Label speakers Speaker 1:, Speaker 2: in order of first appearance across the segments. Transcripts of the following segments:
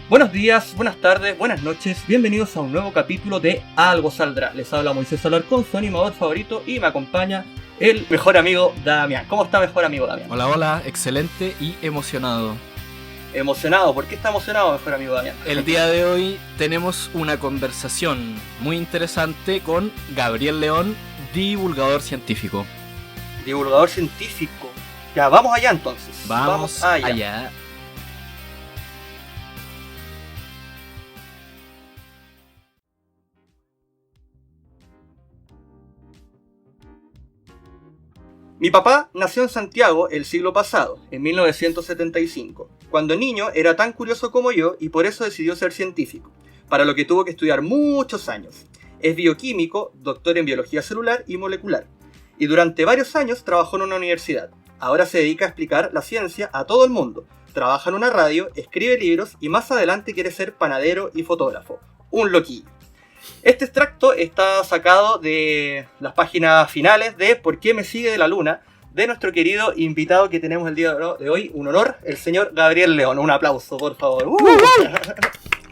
Speaker 1: Buenos días, buenas tardes, buenas noches, bienvenidos a un nuevo capítulo de Algo Saldrá. Les habla Moisés Alarcón, su animador favorito, y me acompaña el mejor amigo Damián. ¿Cómo está, mejor amigo Damián?
Speaker 2: Hola, hola, excelente y emocionado.
Speaker 1: Emocionado, ¿por qué está emocionado, mejor amigo Damián?
Speaker 2: El día de hoy tenemos una conversación muy interesante con Gabriel León, divulgador científico.
Speaker 1: Divulgador científico. Ya, vamos allá entonces.
Speaker 2: Vamos allá.
Speaker 1: Mi papá nació en Santiago el siglo pasado, en 1975. Cuando niño era tan curioso como yo y por eso decidió ser científico, para lo que tuvo que estudiar muchos años. Es bioquímico, doctor en biología celular y molecular, y durante varios años trabajó en una universidad. Ahora se dedica a explicar la ciencia a todo el mundo, trabaja en una radio, escribe libros y más adelante quiere ser panadero y fotógrafo. Un loquillo. Este extracto está sacado de las páginas finales de ¿Por qué me sigue de la luna?, de nuestro querido invitado que tenemos el día de hoy, un honor, el señor Gabriel León. Un aplauso, por favor.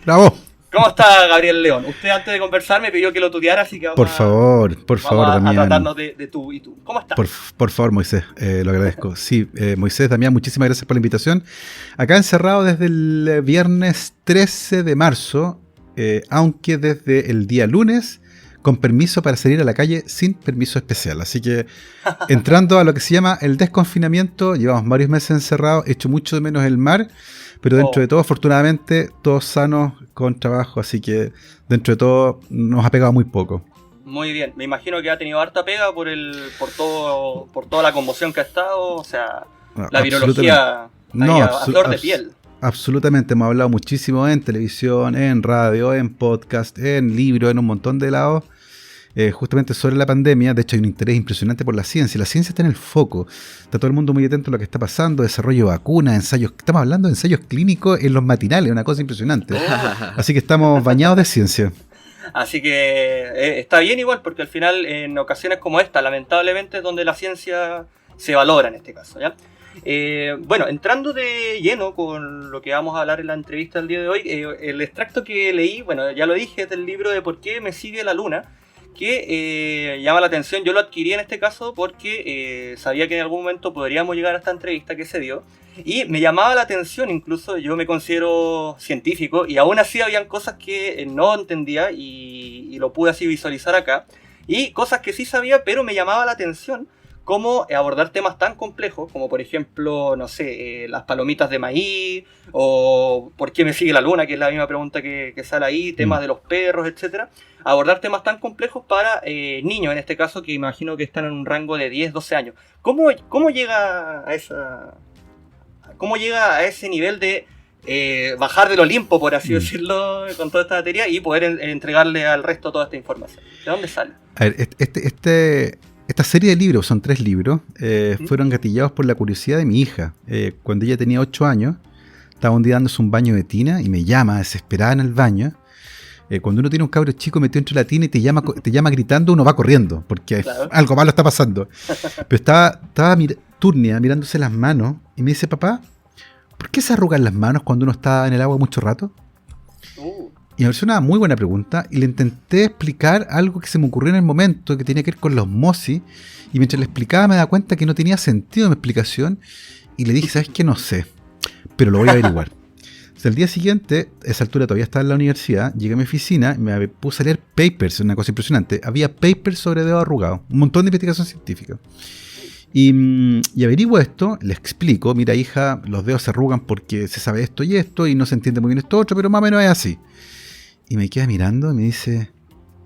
Speaker 3: ¡Bravo!
Speaker 1: ¿Cómo está Gabriel León? Usted antes de conversar me pidió que lo tuteara, así que
Speaker 3: Por favor,
Speaker 1: vamos a tratarnos de tú y tú. ¿Cómo estás?
Speaker 3: Por favor, Moisés, lo agradezco. Sí, Moisés, Damián, muchísimas gracias por la invitación. Acá encerrado desde el viernes 13 de marzo, aunque desde el día lunes, con permiso para salir a la calle sin permiso especial. Así que, entrando a lo que se llama el desconfinamiento, llevamos varios meses encerrados, echo mucho de menos el mar, pero dentro de todo, afortunadamente, todos sanos, con trabajo, así que dentro de todo nos ha pegado muy poco.
Speaker 1: Muy bien, me imagino que ha tenido harta pega por toda la conmoción que ha estado, o sea, la virología a flor de piel.
Speaker 3: Absolutamente, hemos hablado muchísimo en televisión, en radio, en podcast, en libros, en un montón de lados, justamente sobre la pandemia. De hecho hay un interés impresionante por la ciencia está en el foco, está todo el mundo muy atento a lo que está pasando, desarrollo de vacunas, ensayos, estamos hablando de ensayos clínicos en los matinales, una cosa impresionante, así que estamos bañados de ciencia.
Speaker 1: Así que está bien igual, porque al final en ocasiones como esta, lamentablemente es donde la ciencia se valora en este caso, ¿ya? Bueno, entrando de lleno con lo que vamos a hablar en la entrevista del día de hoy, el extracto que leí, bueno, ya lo dije, es del libro de ¿Por qué me sigue la luna?, que llama la atención. Yo lo adquirí en este caso porque sabía que en algún momento podríamos llegar a esta entrevista que se dio, y me llamaba la atención. Incluso yo me considero científico y aún así habían cosas que no entendía y lo pude así visualizar acá, y cosas que sí sabía pero me llamaba la atención, cómo abordar temas tan complejos como por ejemplo, no sé, las palomitas de maíz, o ¿por qué me sigue la luna?, que es la misma pregunta que sale ahí, temas de los perros, etcétera. Abordar temas tan complejos para niños, en este caso, que imagino que están en un rango de 10, 12 años. ¿Cómo llega a ese nivel de bajar del Olimpo, por así decirlo, con toda esta materia y poder entregarle al resto toda esta información? ¿De dónde sale?
Speaker 3: A ver, esta serie de libros, son 3 libros, fueron gatillados por la curiosidad de mi hija. Cuando ella tenía 8 años, estaba un día dándose un baño de tina y me llama desesperada en el baño. Cuando uno tiene un cabro chico metido entre la tina y te llama gritando, uno va corriendo, porque claro, algo malo está pasando. Pero estaba turnia, mirándose las manos, y me dice: papá, ¿por qué se arrugan las manos cuando uno está en el agua mucho rato? Y me pareció una muy buena pregunta, y le intenté explicar algo que se me ocurrió en el momento, que tenía que ver con la osmosis, y mientras le explicaba me daba cuenta que no tenía sentido mi explicación, y le dije: ¿sabes qué? No sé, pero lo voy a averiguar. O sea, el día siguiente, a esa altura todavía estaba en la universidad, llegué a mi oficina y me puse a leer papers, una cosa impresionante. Había papers sobre dedos arrugados, un montón de investigación científica. Y averiguo esto, le explico: mira, hija, los dedos se arrugan porque se sabe esto y no se entiende muy bien esto otro, pero más o menos es así. Y me queda mirando y me dice: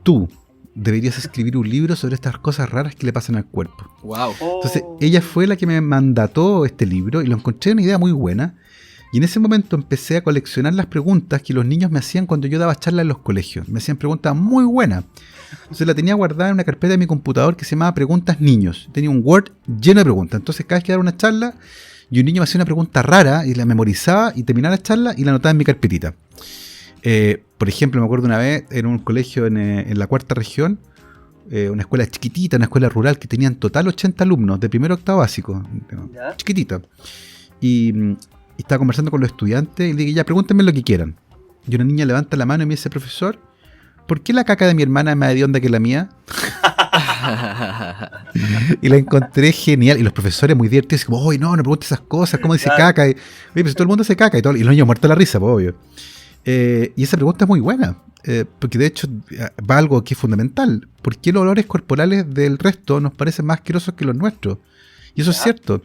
Speaker 3: tú deberías escribir un libro sobre estas cosas raras que le pasan al cuerpo.
Speaker 2: Wow.
Speaker 3: Entonces ella fue la que me mandató este libro, y lo encontré una idea muy buena. Y en ese momento empecé a coleccionar las preguntas que los niños me hacían cuando yo daba charlas en los colegios. Me hacían preguntas muy buenas. Entonces la tenía guardada en una carpeta de mi computador que se llamaba Preguntas Niños. Tenía un Word lleno de preguntas. Entonces cada vez que daba una charla y un niño me hacía una pregunta rara, y la memorizaba y terminaba la charla y la anotaba en mi carpetita. Por ejemplo, me acuerdo una vez en un colegio en la cuarta región, una escuela chiquitita, una escuela rural, que tenía en total 80 alumnos de primero a octavo básico, chiquitita. Y estaba conversando con los estudiantes y le dije: ya, pregúntenme lo que quieran. y una niña levanta la mano y me dice, profesor, ¿por qué la caca de mi hermana es más hedionda que la mía? Y la encontré genial. Y los profesores muy divertidos, como, oye, no preguntes esas cosas, ¿cómo dice caca? Y, oye, pues todo el mundo se caca y todo, y los niños muertos de la risa, pues, obvio. Y esa pregunta es muy buena, porque de hecho va a algo que es fundamental. ¿Por qué los olores corporales del resto nos parecen más asquerosos que los nuestros? Y eso es cierto.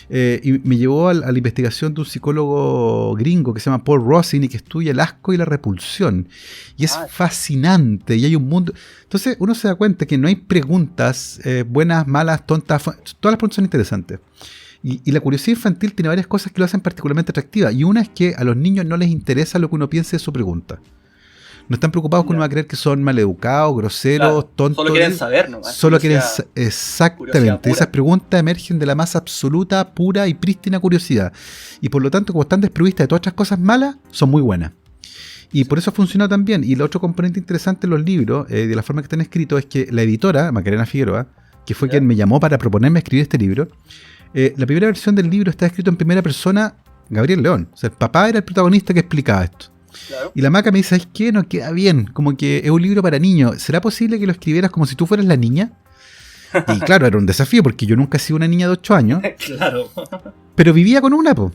Speaker 3: Y me llevó a la investigación de un psicólogo gringo que se llama Paul Rosin y que estudia el asco y la repulsión. Y es fascinante, y hay un mundo. Entonces uno se da cuenta que no hay preguntas buenas, malas, tontas. Todas las preguntas son interesantes. Y la curiosidad infantil tiene varias cosas que lo hacen particularmente atractiva. Y una es que a los niños no les interesa lo que uno piense de su pregunta. No están preocupados que uno va a creer que son maleducados, groseros, tontos.
Speaker 1: Solo quieren saber, ¿no?
Speaker 3: Solo quieren exactamente. Esas preguntas emergen de la más absoluta, pura y prístina curiosidad. Y por lo tanto, como están desprovistas de todas otras cosas malas, son muy buenas. Y por eso ha funcionado tan bien. Y el otro componente interesante en los libros, de la forma que están escritos, es que la editora, Macarena Figueroa, que fue quien me llamó para proponerme escribir este libro, la primera versión del libro está escrito en primera persona Gabriel León. O sea, el papá era el protagonista que explicaba esto. Claro. Y la Maca me dice, ¿sabes qué? No queda bien, como que es un libro para niños. ¿Será posible que lo escribieras como si tú fueras la niña? Y claro, era un desafío porque yo nunca he sido una niña de 8 años.
Speaker 1: Claro.
Speaker 3: Pero vivía con una, po.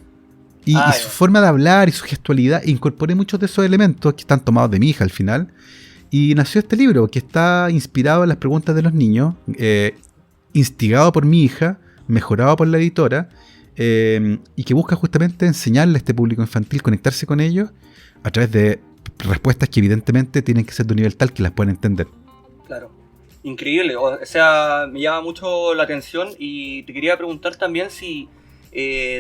Speaker 3: Y su forma de hablar y su gestualidad, incorporé muchos de esos elementos que están tomados de mi hija al final. Y nació este libro que está inspirado en las preguntas de los niños, instigado por mi hija, mejorado por la editora, y que busca justamente enseñarle a este público infantil, conectarse con ellos a través de respuestas que evidentemente tienen que ser de un nivel tal que las puedan entender.
Speaker 1: Claro, increíble, o sea, me llama mucho la atención y te quería preguntar también si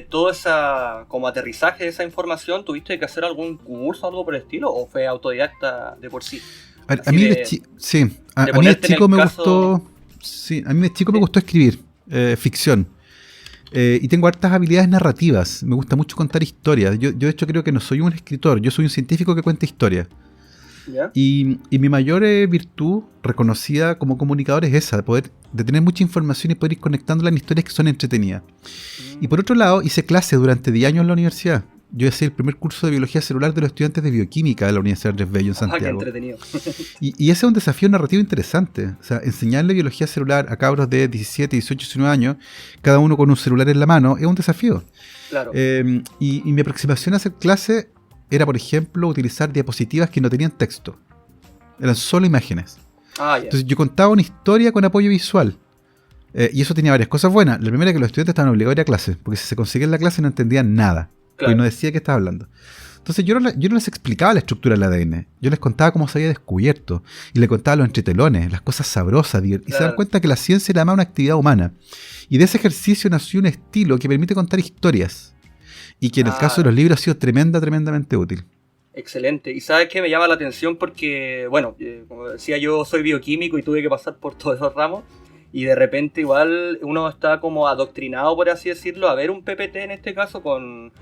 Speaker 1: todo esa, como aterrizaje de esa información, ¿tuviste que hacer algún curso o algo por el estilo o fue autodidacta de por sí?
Speaker 3: A mí de chico me gustó, sí, a mí de chico me gustó escribir ficción. Y tengo hartas habilidades narrativas. Me gusta mucho contar historias. Yo de hecho creo que no soy un escritor, yo soy un científico que cuenta historias. ¿Ya? Y mi mayor virtud reconocida como comunicador es esa, de tener mucha información y poder ir conectándola en historias que son entretenidas. Y por otro lado, hice clases durante 10 años en la universidad. Yo hice el primer curso de biología celular de los estudiantes de bioquímica de la Universidad Andrés Bello en Santiago. Qué entretenido. Y ese es un desafío narrativo interesante. O sea, enseñarle biología celular a cabros de 17, 18, 19 años, cada uno con un celular en la mano, es un desafío. Claro. Y mi aproximación a hacer clase era, por ejemplo, utilizar diapositivas que no tenían texto. Eran solo imágenes. Entonces yo contaba una historia con apoyo visual. Y eso tenía varias cosas buenas. La primera es que los estudiantes estaban obligados a ir a clase, porque si se conseguían la clase no entendían nada. Claro. Porque no decía qué estaba hablando. Entonces yo no les explicaba la estructura del ADN. Yo les contaba cómo se había descubierto. Y les contaba los entretelones, las cosas sabrosas. Y se dan cuenta que la ciencia era más una actividad humana. Y de ese ejercicio nació un estilo que permite contar historias. Y que en el caso de los libros ha sido tremendamente útil.
Speaker 1: Excelente. Y sabes que me llama la atención porque, bueno, como decía, yo soy bioquímico y tuve que pasar por todos esos ramos. Y de repente igual uno está como adoctrinado, por así decirlo, a ver un PPT en este caso con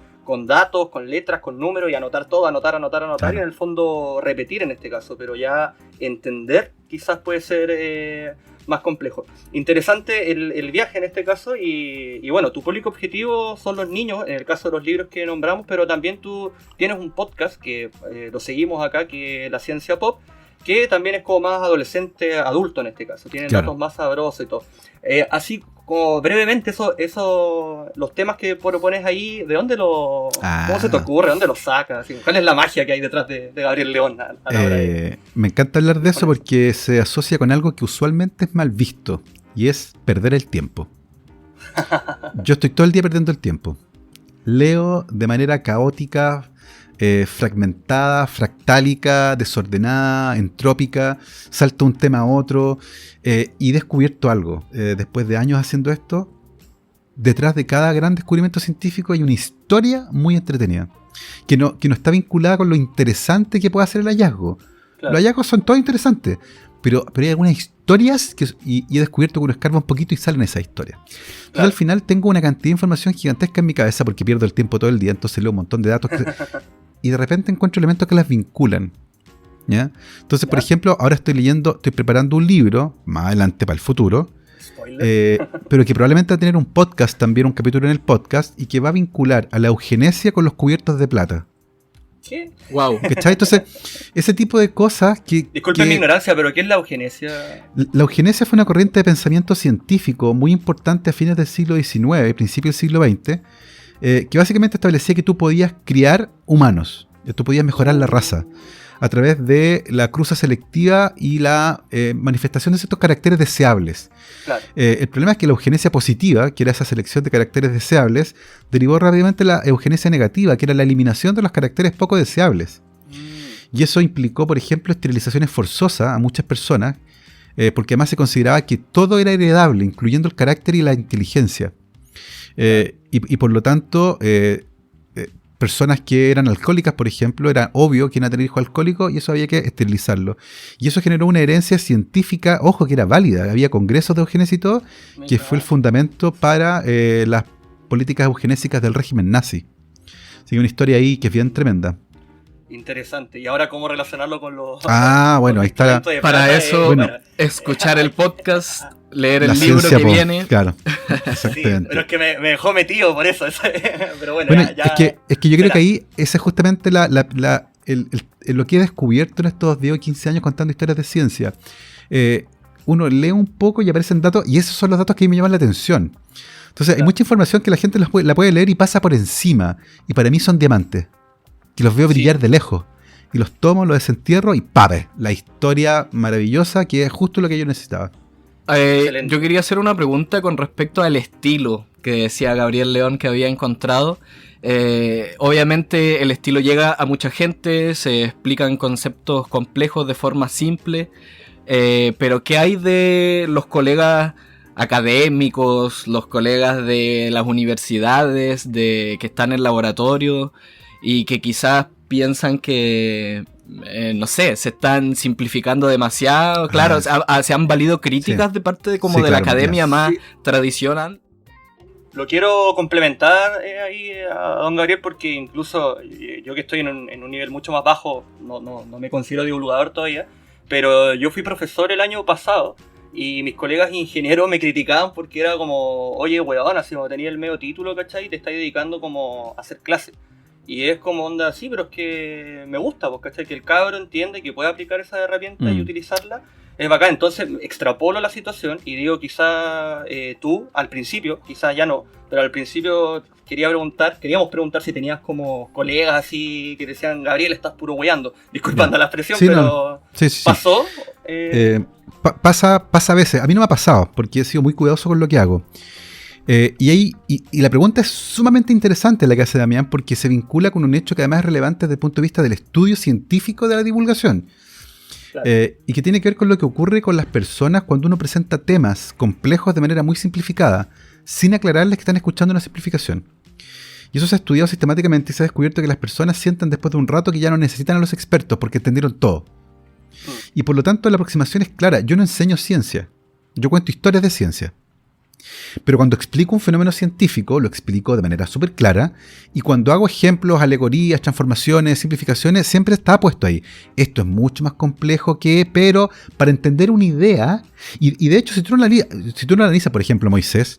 Speaker 1: datos, con letras, con números y anotar todo, anotar claro. Y en el fondo repetir en este caso, pero ya entender quizás puede ser más complejo. Interesante el viaje en este caso y bueno, tu público objetivo son los niños, en el caso de los libros que nombramos, pero también tú tienes un podcast que lo seguimos acá, que es La Ciencia Pop, que también es como más adolescente, adulto en este caso, tienen datos más sabrosos y todo. Así como brevemente, los temas que propones ahí, ¿de dónde ¿cómo se te ocurre? ¿Dónde los sacas? ¿Cuál es la magia que hay detrás de Gabriel León?
Speaker 3: Me encanta hablar de eso porque se asocia con algo que usualmente es mal visto, y es perder el tiempo. Yo estoy todo el día perdiendo el tiempo. Leo de manera caótica, fragmentada, fractálica, desordenada, entrópica, salto un tema a otro, y he descubierto algo. Después de años haciendo esto, detrás de cada gran descubrimiento científico hay una historia muy entretenida, que no está vinculada con lo interesante que puede hacer el hallazgo. Claro. Los hallazgos son todos interesantes, pero hay algunas historias y he descubierto que uno escarba un poquito y salen esas historias. Entonces al final tengo una cantidad de información gigantesca en mi cabeza porque pierdo el tiempo todo el día, entonces leo un montón de datos y de repente encuentro elementos que las vinculan, ¿ya? Entonces, por ejemplo, ahora estoy preparando un libro, más adelante para el futuro, pero que probablemente va a tener un podcast también, un capítulo en el podcast, y que va a vincular a la eugenesia con los cubiertos de plata.
Speaker 1: ¿Qué?
Speaker 2: Wow.
Speaker 3: ¿Cachai? Entonces, ese tipo de cosas que...
Speaker 1: Disculpen mi ignorancia, pero ¿qué es la eugenesia?
Speaker 3: La eugenesia fue una corriente de pensamiento científico muy importante a fines del siglo XIX, principios del siglo XX, que básicamente establecía que tú podías criar humanos, tú podías mejorar la raza a través de la cruza selectiva y la manifestación de ciertos caracteres deseables.
Speaker 1: Claro.
Speaker 3: El problema es que la eugenesia positiva, que era esa selección de caracteres deseables, derivó rápidamente la eugenesia negativa, que era la eliminación de los caracteres poco deseables. Y eso implicó, por ejemplo, esterilizaciones forzosas a muchas personas, porque además se consideraba que todo era heredable, incluyendo el carácter y la inteligencia. Y por lo tanto, personas que eran alcohólicas, por ejemplo, era obvio que iban a tener hijos alcohólicos y eso había que esterilizarlo. Y eso generó una herencia científica, ojo, que era válida. Había congresos de eugenesia y todo, que fue el fundamento para las políticas eugenésicas del régimen nazi. Así que una historia ahí que es bien tremenda.
Speaker 1: Interesante. ¿Y ahora cómo relacionarlo con los...
Speaker 3: Bueno, ahí está.
Speaker 2: Para eso,
Speaker 3: bueno,
Speaker 2: escuchar el podcast, leer
Speaker 3: La
Speaker 2: el libro
Speaker 3: ciencia,
Speaker 2: que viene.
Speaker 3: Claro,
Speaker 1: Sí,
Speaker 3: exactamente.
Speaker 1: pero es que me dejó metido por eso. Pero bueno,
Speaker 3: Bueno,
Speaker 1: ya...
Speaker 3: es que yo creo que ahí esa es justamente lo que he descubierto en estos 10 o 15 años contando historias de ciencia. Uno lee un poco y aparecen datos, y esos son los datos que a mí me llaman la atención. Entonces, hay mucha información que la gente la puede leer y pasa por encima, y para mí son diamantes, que los veo brillar de lejos. Y los tomo, los desentierro y ¡pape! La historia maravillosa que es justo lo que yo necesitaba.
Speaker 2: Yo quería hacer una pregunta con respecto al estilo que decía Gabriel León que había encontrado. Obviamente el estilo llega a mucha gente, se explican conceptos complejos de forma simple, pero ¿qué hay de los colegas académicos, los colegas de las universidades, que están en laboratorio y que quizás piensan que... no sé, se están simplificando demasiado? Claro, se han valido críticas de parte de la academia más tradicional.
Speaker 1: Lo quiero complementar ahí a don Gabriel, porque incluso yo que estoy en un nivel mucho más bajo, no me considero divulgador todavía, pero yo fui profesor el año pasado y mis colegas ingenieros me criticaban porque era como, oye, weón, así como tenía el medio título, ¿cachai? Y te estás dedicando como a hacer clases. Y es como onda, sí, pero es que me gusta, pues, ¿cachai? Que el cabro entiende que puede aplicar esa herramienta y utilizarla. Es bacán. Entonces extrapolo la situación y digo, quizá tú, al principio, quizá ya no, pero al principio queríamos preguntar si tenías como colegas así que decían, Gabriel, estás puro weyando. Disculpando la expresión,
Speaker 3: sí,
Speaker 1: pero
Speaker 3: no. Sí.
Speaker 1: ¿pasó?
Speaker 3: Pasa a veces. A mí no me ha pasado, porque he sido muy cuidadoso con lo que hago. Y la pregunta es sumamente interesante la que hace Damián, porque se vincula con un hecho que además es relevante desde el punto de vista del estudio científico de la divulgación. Claro. Y que tiene que ver con lo que ocurre con las personas cuando uno presenta temas complejos de manera muy simplificada, sin aclararles que están escuchando una simplificación. Y eso se ha estudiado sistemáticamente y se ha descubierto que las personas sienten después de un rato que ya no necesitan a los expertos porque entendieron todo. Y por lo tanto la aproximación es clara. Yo no enseño ciencia, yo cuento historias de ciencia. Pero cuando explico un fenómeno científico, lo explico de manera súper clara, y cuando hago ejemplos, alegorías, transformaciones, simplificaciones, siempre está puesto ahí. Esto es mucho más complejo pero para entender una idea, y de hecho, si tú no analizas, por ejemplo, Moisés,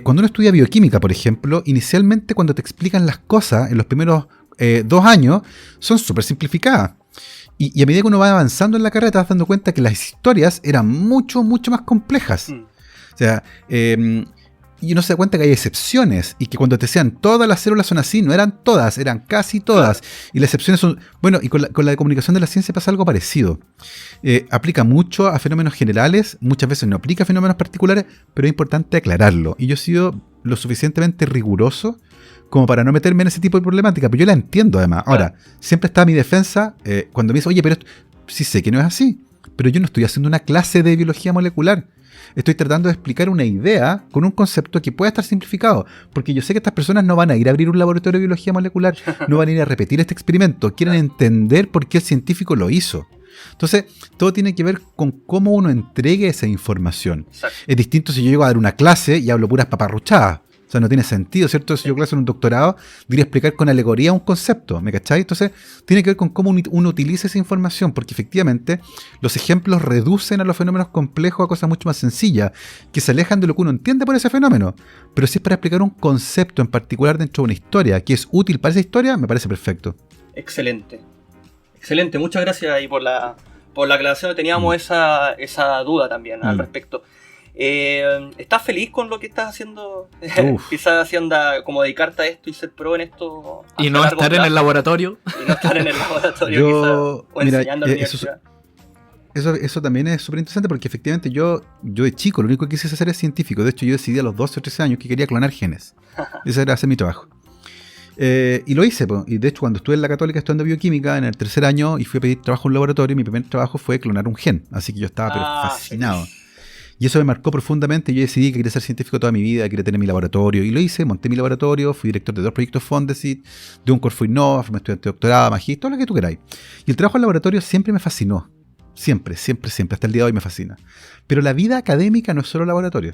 Speaker 3: cuando uno estudia bioquímica, por ejemplo, inicialmente cuando te explican las cosas en los primeros 2 años, son súper simplificadas. Y a medida que uno va avanzando en la carrera, te vas dando cuenta que las historias eran mucho, mucho más complejas. O sea, y uno se da cuenta que hay excepciones y que cuando te decían todas las células son así, no eran todas, eran casi todas. Y las excepciones son... Bueno, y con la comunicación de la ciencia pasa algo parecido. Aplica mucho a fenómenos generales, muchas veces no aplica a fenómenos particulares, pero es importante aclararlo. Y yo he sido lo suficientemente riguroso como para no meterme en ese tipo de problemática, pero yo la entiendo además. Ahora, siempre está mi defensa cuando me dice, oye, pero sí sé que no es así, pero yo no estoy haciendo una clase de biología molecular. Estoy tratando de explicar una idea con un concepto que pueda estar simplificado, porque yo sé que estas personas no van a ir a abrir un laboratorio de biología molecular, no van a ir a repetir este experimento, quieren entender por qué el científico lo hizo. Entonces, todo tiene que ver con cómo uno entregue esa información. Exacto. Es distinto si yo llego a dar una clase y hablo puras paparruchadas. O sea, no tiene sentido, ¿cierto? Si yo clase en un doctorado, debería explicar con alegoría un concepto, ¿me cachai? Entonces, tiene que ver con cómo uno utiliza esa información, porque efectivamente los ejemplos reducen a los fenómenos complejos a cosas mucho más sencillas, que se alejan de lo que uno entiende por ese fenómeno. Pero si es para explicar un concepto en particular dentro de una historia, que es útil para esa historia, me parece perfecto.
Speaker 1: Excelente. Excelente, muchas gracias ahí por la aclaración. Teníamos esa duda también al respecto. ¿Estás feliz con lo que estás haciendo? Quizás si anda como dedicarte a esto y ser pro en esto.
Speaker 2: Y no estar en el laboratorio.
Speaker 1: Y no estar en el laboratorio, quizás. O enseñando en la universidad.
Speaker 3: Eso también es súper interesante porque efectivamente yo de chico lo único que quise hacer es científico. De hecho, yo decidí a los 12 o 13 años que quería clonar genes. Ese era hacer mi trabajo. Y lo hice, y de hecho cuando estuve en la Católica estudiando bioquímica en el tercer año y fui a pedir trabajo en un laboratorio, mi primer trabajo fue clonar un gen. Así que yo estaba pero fascinado. Feliz. Y eso me marcó profundamente. Yo decidí que quería ser científico toda mi vida, quería tener mi laboratorio. Y lo hice, monté mi laboratorio, fui director de 2 proyectos Fondesit, de un Corfo Innova, fui estudiante de doctorado, magíster, todo lo que tú queráis. Y el trabajo en laboratorio siempre me fascinó. Siempre, hasta el día de hoy me fascina. Pero la vida académica no es solo laboratorio.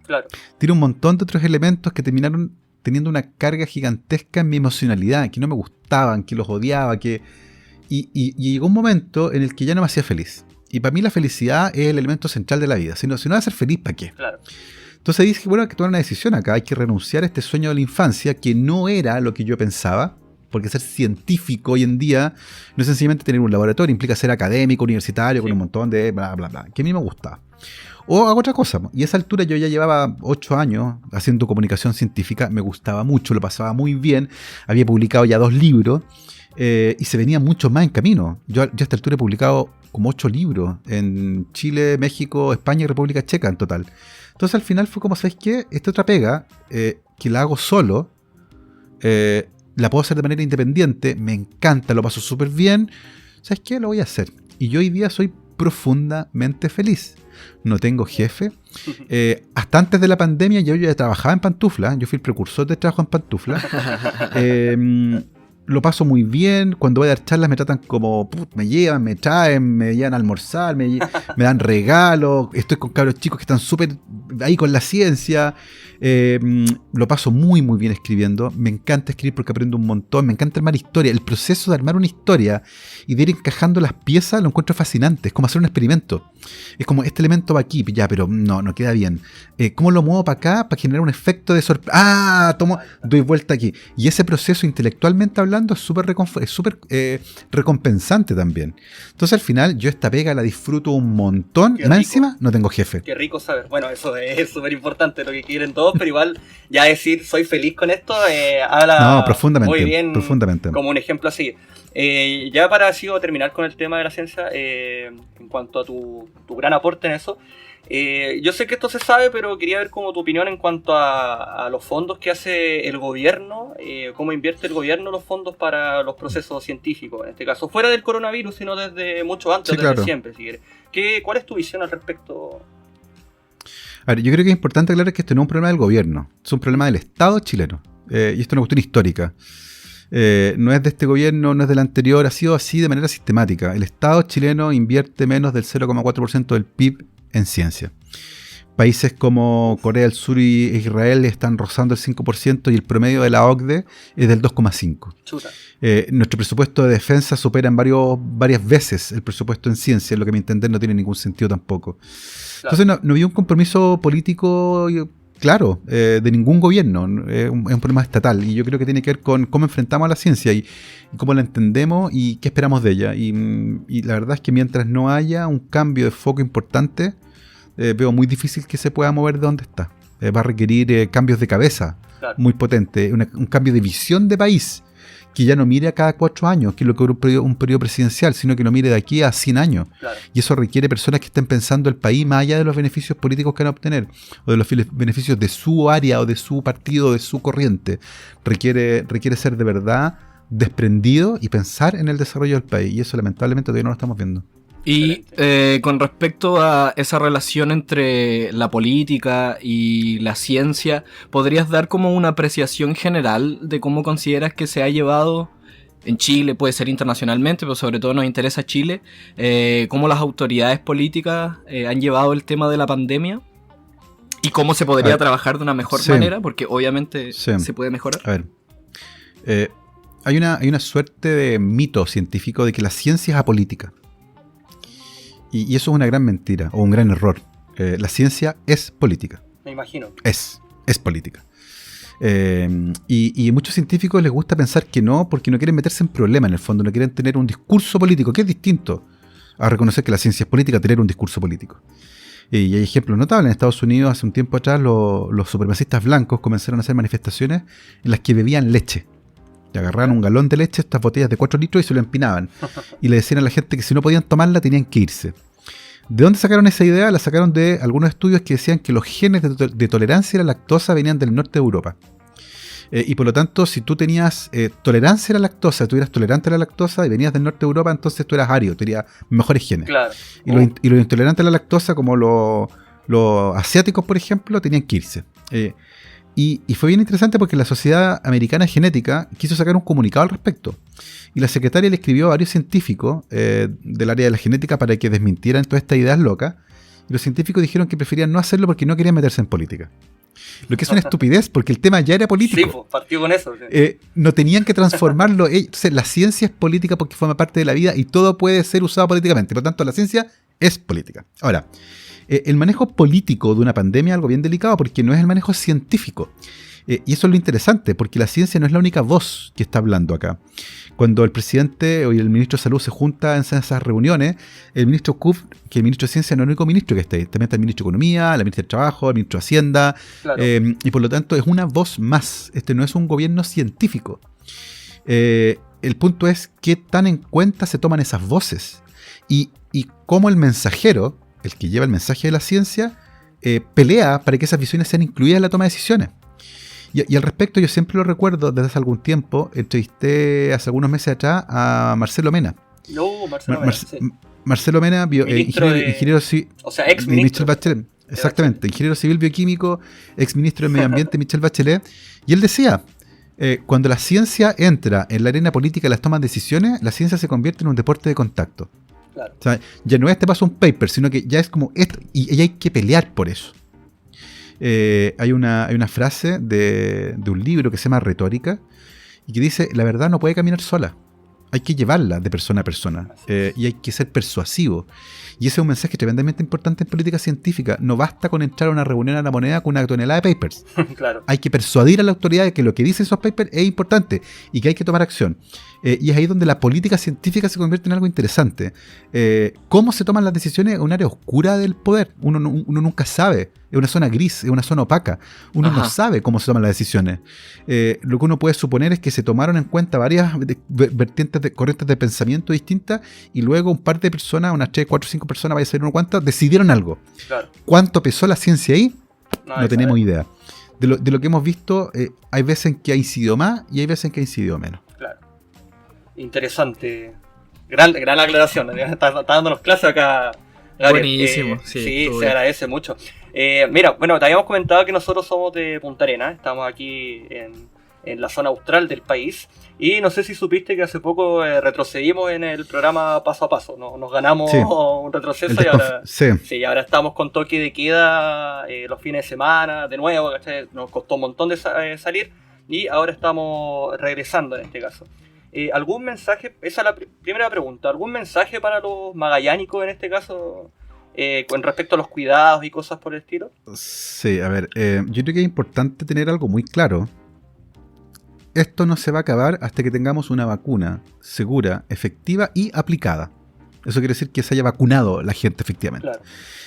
Speaker 3: Claro. Tiene un montón de otros elementos que terminaron teniendo una carga gigantesca en mi emocionalidad, que no me gustaban, que los odiaba, y llegó un momento en el que ya no me hacía feliz. Y para mí la felicidad es el elemento central de la vida. Si no vas a ser feliz, ¿para qué? Claro. Entonces dije, bueno, hay que tomar una decisión acá. Hay que renunciar a este sueño de la infancia que no era lo que yo pensaba. Porque ser científico hoy en día no es sencillamente tener un laboratorio. Implica ser académico, universitario, con un montón de bla, bla, bla. Que a mí me gustaba. O hago otra cosa. Y a esa altura yo ya llevaba 8 años haciendo comunicación científica. Me gustaba mucho, lo pasaba muy bien. Había publicado ya 2 libros. Y se venía mucho más en camino. Yo a esta altura he publicado como 8 libros en Chile, México, España y República Checa en total. Entonces al final fue como, ¿sabes qué? Esta otra pega, que la hago solo, la puedo hacer de manera independiente, me encanta, lo paso súper bien. ¿Sabes qué? Lo voy a hacer. Y yo hoy día soy profundamente feliz. No tengo jefe. Hasta antes de la pandemia yo ya trabajaba en pantufla. Yo fui el precursor de trabajo en pantufla. Lo paso muy bien. Cuando voy a dar charlas me tratan como... me llevan, me traen, me llevan a almorzar, me dan regalos. Estoy con cabros chicos que están súper ahí con la ciencia. Lo paso muy muy bien escribiendo. Me encanta escribir porque aprendo un montón. Me encanta armar historia. El proceso de armar una historia y de ir encajando las piezas lo encuentro fascinante. Es como hacer un experimento. Es como este elemento va aquí, ya, pero no queda bien. ¿Cómo lo muevo para acá para generar un efecto de sorpresa? Doy vuelta aquí. Y ese proceso intelectualmente hablando es súper recompensante también. Entonces al final yo esta pega la disfruto un montón. Y más encima no tengo jefe.
Speaker 1: Qué rico saber. Bueno, eso es súper importante, lo que quieren todos, pero igual ya decir soy feliz con esto habla muy bien,
Speaker 3: profundamente.
Speaker 1: Como un ejemplo así. Ya para así terminar con el tema de la ciencia, en cuanto a tu gran aporte en eso, yo sé que esto se sabe, pero quería ver como tu opinión en cuanto a los fondos que hace el gobierno, cómo invierte el gobierno los fondos para los procesos científicos, en este caso, fuera del coronavirus, sino desde mucho antes,
Speaker 3: sí, desde
Speaker 1: siempre, si quieres. ¿Cuál es tu visión al respecto?
Speaker 3: A ver, yo creo que es importante aclarar que esto no es un problema del gobierno, es un problema del Estado chileno, y esto es una cuestión histórica. No es de este gobierno, no es del anterior, ha sido así de manera sistemática. El Estado chileno invierte menos del 0,4% del PIB en ciencia. Países como Corea del Sur y Israel están rozando el 5% y el promedio de la OCDE es del 2,5%. Nuestro presupuesto de defensa supera en varias veces el presupuesto en ciencia, lo que a mi entender no tiene ningún sentido tampoco. Claro. Entonces no había un compromiso político claro de ningún gobierno, es un problema estatal y yo creo que tiene que ver con cómo enfrentamos a la ciencia y cómo la entendemos y qué esperamos de ella. Y la verdad es que mientras no haya un cambio de foco importante, veo muy difícil que se pueda mover de donde está. Va a requerir cambios de cabeza, claro, muy potentes, un cambio de visión de país, que ya no mire a cada 4 años, que es lo que es un periodo presidencial, sino que lo mire de aquí a 100 años. Claro. Y eso requiere personas que estén pensando el país más allá de los beneficios políticos que van a obtener, o de los beneficios de su área, o de su partido, o de su corriente. Requiere ser de verdad desprendido y pensar en el desarrollo del país. Y eso lamentablemente todavía no lo estamos viendo.
Speaker 2: Y con respecto a esa relación entre la política y la ciencia, ¿podrías dar como una apreciación general de cómo consideras que se ha llevado en Chile, puede ser internacionalmente, pero sobre todo nos interesa Chile, cómo las autoridades políticas han llevado el tema de la pandemia? ¿Y cómo se podría trabajar de una mejor manera? Porque obviamente
Speaker 3: Sí.
Speaker 2: se puede mejorar.
Speaker 3: A ver, hay una suerte de mito científico de que la ciencia es apolítica. Y eso es una gran mentira o un gran error. La ciencia es política.
Speaker 1: Me imagino.
Speaker 3: Es política. Y a muchos científicos les gusta pensar que no, porque no quieren meterse en problemas en el fondo, no quieren tener un discurso político, que es distinto a reconocer que la ciencia es política, tener un discurso político. Y hay ejemplos notables. En Estados Unidos, hace un tiempo atrás, los supremacistas blancos comenzaron a hacer manifestaciones en las que bebían leche. Y agarraban un galón de leche, estas botellas de 4 litros, y se lo empinaban. Y le decían a la gente que si no podían tomarla, tenían que irse. ¿De dónde sacaron esa idea? La sacaron de algunos estudios que decían que los genes de tolerancia a la lactosa venían del norte de Europa. Y por lo tanto, si tú tenías tolerancia a la lactosa, tú eras tolerante a la lactosa y venías del norte de Europa, entonces tú eras ario, tenías mejores genes.
Speaker 1: Claro.
Speaker 3: Y los intolerantes a la lactosa, como los asiáticos, por ejemplo, tenían que irse. Y fue bien interesante porque la Sociedad Americana de Genética quiso sacar un comunicado al respecto. Y la secretaria le escribió a varios científicos del área de la genética para que desmintieran todas estas ideas locas. Y los científicos dijeron que preferían no hacerlo porque no querían meterse en política. Lo que es una estupidez, porque el tema ya era político.
Speaker 1: Sí, pues, partió con eso. Sí.
Speaker 3: No tenían que transformarlo. Entonces, la ciencia es política porque forma parte de la vida y todo puede ser usado políticamente. Por lo tanto, la ciencia es política. Ahora, el manejo político de una pandemia es algo bien delicado porque no es el manejo científico. Y eso es lo interesante, porque la ciencia no es la única voz que está hablando acá. Cuando el presidente o el ministro de Salud se junta en esas reuniones, el ministro Kuf, que el ministro de Ciencia no es el único ministro que está ahí. También está el ministro de Economía, la ministra de Trabajo, el ministro de Hacienda.
Speaker 1: Claro.
Speaker 3: Y por lo tanto es una voz más. Este no es un gobierno científico. El punto es qué tan en cuenta se toman esas voces. Y cómo el mensajero, el que lleva el mensaje de la ciencia, pelea para que esas visiones sean incluidas en la toma de decisiones. Y al respecto, yo siempre lo recuerdo, desde hace algún tiempo, entrevisté hace algunos meses atrás a Marcelo Mena.
Speaker 1: No, Marcelo Mena, sí.
Speaker 3: Marcelo Mena, ingeniero civil.
Speaker 1: O sea, ex ministro.
Speaker 3: Bachelet. Exactamente, ingeniero civil bioquímico, ex ministro de Medio Ambiente, Michelle Bachelet. Y él decía, cuando la ciencia entra en la arena política y las tomas de decisiones, la ciencia se convierte en un deporte de contacto.
Speaker 1: Claro.
Speaker 3: O sea, ya no es te paso un paper, sino que ya es como esto, y hay que pelear por eso. Hay una frase de un libro que se llama Retórica y que dice, la verdad no puede caminar sola, hay que llevarla de persona a persona, y hay que ser persuasivo. Y ese es un mensaje tremendamente importante en política científica. No basta con entrar a una reunión a la moneda con una tonelada de papers.
Speaker 1: Claro.
Speaker 3: Hay que persuadir a la autoridad de que lo que dicen esos papers es importante y que hay que tomar acción. Y es ahí donde la política científica se convierte en algo interesante. ¿Cómo se toman las decisiones? Es un área oscura del poder. Uno nunca sabe. Es una zona gris, es una zona opaca. Uno no sabe cómo se toman las decisiones. Lo que uno puede suponer es que se tomaron en cuenta varias vertientes corrientes de pensamiento distintas y luego un par de personas, unas 3, 4, 5 personas, vaya a ser uno cuántas, decidieron algo. Claro. ¿Cuánto pesó la ciencia ahí? No tenemos idea. De lo que hemos visto, hay veces en que ha incidido más y hay veces en que ha incidido menos.
Speaker 1: Claro. Interesante. Gran aclaración. Está dándonos clase acá, Gabriel.
Speaker 2: Buenísimo.
Speaker 1: Sí, se agradece mucho. Mira, bueno, te habíamos comentado que nosotros somos de Punta Arenas. Estamos aquí en la zona austral del país. Y no sé si supiste que hace poco retrocedimos en el programa Paso a Paso. Nos ganamos un retroceso y ahora estamos con toque de queda los fines de semana, de nuevo, ¿cachai? Nos costó un montón de salir y ahora estamos regresando en este caso. ¿Algún mensaje? Esa es la primera pregunta. ¿Algún mensaje para los magallánicos en este caso con respecto a los cuidados y cosas por el estilo?
Speaker 3: Sí, a ver, yo creo que es importante tener algo muy claro. Esto no se va a acabar hasta que tengamos una vacuna segura, efectiva y aplicada. Eso quiere decir que se haya vacunado la gente efectivamente. Claro.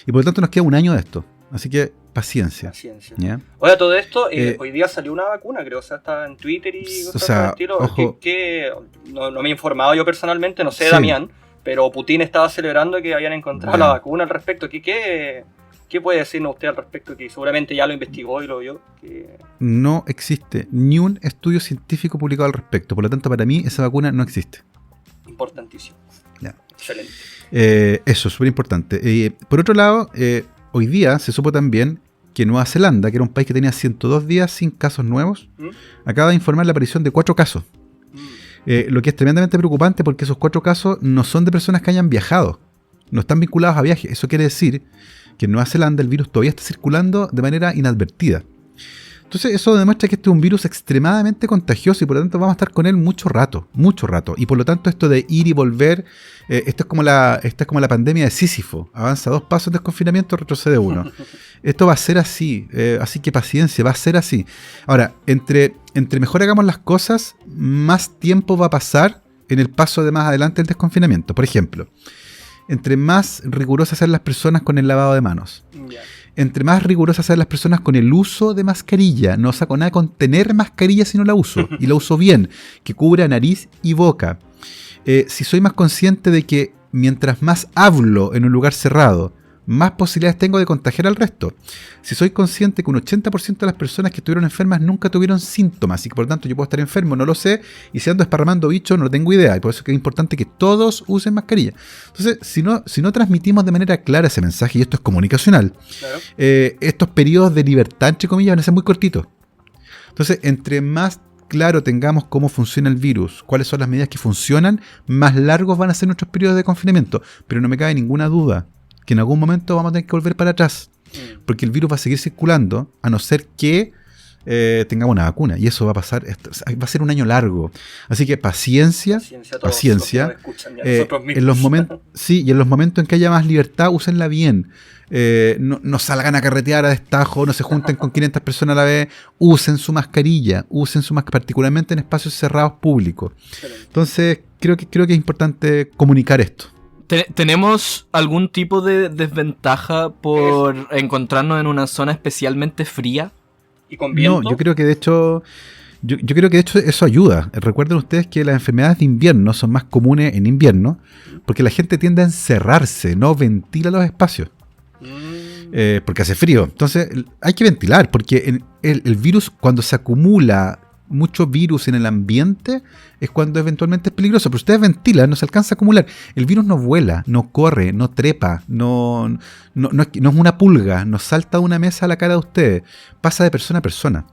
Speaker 3: Y por lo tanto nos queda un año de esto. Así que paciencia.
Speaker 1: ¿Ya? Oye, todo esto, hoy día salió una vacuna, creo. O sea, está en Twitter y cosas por el estilo.
Speaker 3: Ojo,
Speaker 1: no me he informado yo personalmente, no sé, Damián. Pero Putin estaba celebrando que habían encontrado la vacuna al respecto. ¿Qué puede decirnos usted al respecto? Que seguramente ya lo investigó y lo vio.
Speaker 3: No existe ni un estudio científico publicado al respecto. Por lo tanto, para mí esa vacuna no existe.
Speaker 1: Importantísimo.
Speaker 3: Ya.
Speaker 1: Excelente.
Speaker 3: Eso es súper importante. Por otro lado, hoy día se supo también que Nueva Zelanda, que era un país que tenía 102 días sin casos nuevos, acaba de informar la aparición de 4 casos. Lo que es tremendamente preocupante porque esos 4 casos no son de personas que hayan viajado. No están vinculados a viajes. Eso quiere decir que en Nueva Zelanda el virus todavía está circulando de manera inadvertida. Entonces eso demuestra que este es un virus extremadamente contagioso y por lo tanto vamos a estar con él mucho rato. Y por lo tanto esto de ir y volver, esta es como la pandemia de Sísifo. Avanza 2 pasos en desconfinamiento, retrocede 1. Esto va a ser así, así que paciencia, va a ser así. Ahora, entre mejor hagamos las cosas, más tiempo va a pasar en el paso de más adelante del desconfinamiento. Por ejemplo, entre más rigurosas sean las personas con el lavado de manos. Yeah. Entre más rigurosas sean las personas con el uso de mascarilla. No saco nada con tener mascarilla si no la uso. Y la uso bien, que cubra nariz y boca. Si soy más consciente de que mientras más hablo en un lugar cerrado, más posibilidades tengo de contagiar al resto. Si soy consciente que un 80% de las personas que estuvieron enfermas nunca tuvieron síntomas y que por lo tanto yo puedo estar enfermo, no lo sé, y si ando esparramando bichos no tengo idea, y por eso es que es importante que todos usen mascarilla. Entonces, si no transmitimos de manera clara ese mensaje, y esto es comunicacional, claro, estos periodos de libertad, entre comillas, van a ser muy cortitos. Entonces, entre más claro tengamos cómo funciona el virus, cuáles son las medidas que funcionan, más largos van a ser nuestros periodos de confinamiento. Pero no me cabe ninguna duda que en algún momento vamos a tener que volver para atrás, porque el virus va a seguir circulando a no ser que tengamos una vacuna, y eso va a pasar, va a ser un año largo, así que paciencia. En los momentos en que haya más libertad, úsenla bien. No salgan a carretear a destajo, no se junten con 500 personas a la vez, usen su mascarilla, particularmente en espacios cerrados públicos. Entonces creo que es importante comunicar esto.
Speaker 2: ¿Tenemos algún tipo de desventaja por encontrarnos en una zona especialmente fría?
Speaker 1: ¿Y con viento?
Speaker 3: No, yo creo que de hecho eso ayuda. Recuerden ustedes que las enfermedades de invierno son más comunes en invierno porque la gente tiende a encerrarse, no ventila los espacios. Porque hace frío. Entonces hay que ventilar porque el virus, cuando se acumula mucho virus en el ambiente, es cuando eventualmente es peligroso. Pero ustedes ventilan, no se alcanza a acumular. El virus no vuela, no corre, no trepa, no es una pulga, no salta de una mesa a la cara de ustedes. Pasa de persona a persona.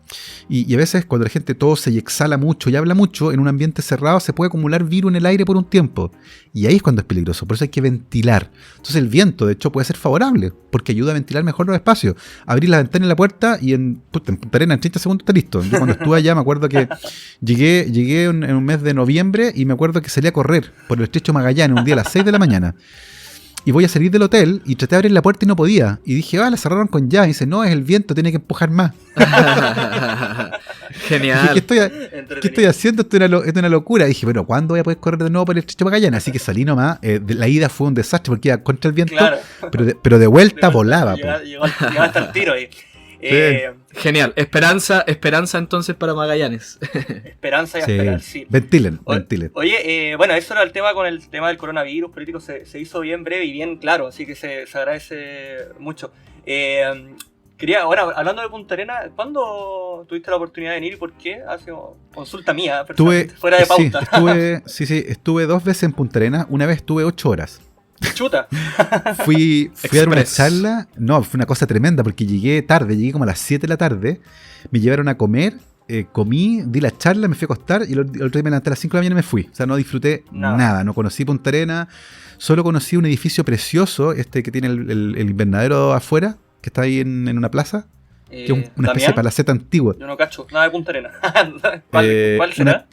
Speaker 3: Y a veces cuando la gente tose y exhala mucho y habla mucho, en un ambiente cerrado se puede acumular virus en el aire por un tiempo. Y ahí es cuando es peligroso. Por eso hay que ventilar. Entonces el viento, de hecho, puede ser favorable, porque ayuda a ventilar mejor los espacios. Abrir la ventana y la puerta y en Punta Arenas en 30 segundos está listo. Yo cuando estuve allá me acuerdo que llegué en un mes de noviembre y me acuerdo que salí a correr por el Estrecho Magallanes un día a las 6 de la mañana. Y voy a salir del hotel y traté de abrir la puerta y no podía. Y dije, la cerraron con llave. Y dice, no, es el viento, tiene que empujar más.
Speaker 2: Genial.
Speaker 3: Dije, ¿qué estoy haciendo? Esto es una locura. Y dije, bueno, ¿cuándo voy a poder correr de nuevo por el Estrecho Magallanes? Así que salí nomás. La ida fue un desastre porque iba contra el viento. Claro. Pero de vuelta volaba.
Speaker 1: Llegó hasta el tiro ahí.
Speaker 2: Genial, esperanza entonces para Magallanes.
Speaker 1: Esperanza y esperar, sí.
Speaker 3: Ventilen.
Speaker 1: Oye, bueno, eso era el tema con el tema del coronavirus político, se hizo bien breve y bien claro, así que se agradece mucho. Ahora, hablando de Punta Arenas, ¿cuándo tuviste la oportunidad de venir y por qué? Hace consulta mía, fuera de pauta.
Speaker 3: Estuve 2 veces en Punta Arenas, una vez estuve 8 horas.
Speaker 1: Chuta.
Speaker 3: Fui a dar una charla. No, fue una cosa tremenda porque llegué tarde, llegué como a las 7 de la tarde. Me llevaron a comer, comí, di la charla, me fui a acostar y el otro día me levanté a las 5 de la mañana y me fui. O sea, no disfruté nada. No conocí Punta Arenas, solo conocí un edificio precioso, que tiene el invernadero afuera, que está ahí en una plaza. Que es una especie de palaceta antigua.
Speaker 1: Yo no cacho, nada de Punta Arenas. ¿Cuál será?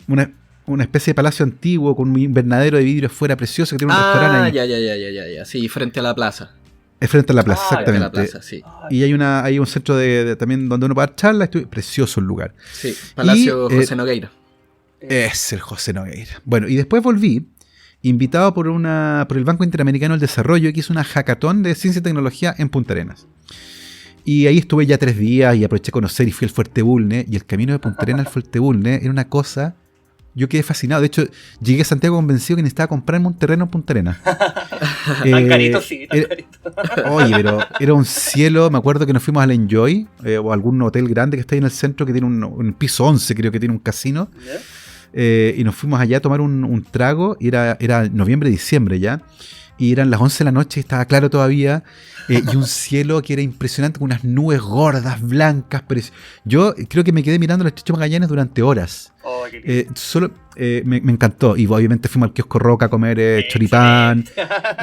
Speaker 3: Una especie de palacio antiguo con un invernadero de vidrio afuera precioso que tiene un restaurante
Speaker 2: ahí. Ya. Sí, frente a la plaza.
Speaker 3: Es frente a la plaza, exactamente.
Speaker 2: La plaza, sí.
Speaker 3: Y hay un centro de también donde uno puede dar charlas. Precioso el lugar.
Speaker 2: Sí, Palacio José Nogueira.
Speaker 3: Es el José Nogueira. Bueno, y después volví, invitado por el Banco Interamericano del Desarrollo, que hizo una hackathon de ciencia y tecnología en Punta Arenas. Y ahí estuve ya 3 días y aproveché a conocer y fui al Fuerte Bulnes. Y el camino de Punta Arenas al Fuerte Bulnes era una cosa... Yo quedé fascinado. De hecho, llegué a Santiago convencido que necesitaba comprarme un terreno en Punta Arenas.
Speaker 1: Tan carito, sí, tan carito.
Speaker 3: Oye, pero era un cielo. Me acuerdo que nos fuimos al Enjoy, o algún hotel grande que está ahí en el centro, que tiene un piso 11, creo que tiene un casino. Y nos fuimos allá a tomar un trago. Y era noviembre, diciembre ya. Y eran las 11 de la noche, estaba claro todavía. Y un cielo que era impresionante, con unas nubes gordas, blancas. Yo creo que me quedé mirando el Estrecho Magallanes durante horas.
Speaker 1: Oh, qué lindo.
Speaker 3: Me encantó. Y obviamente fuimos al kiosco Roca a comer choripán.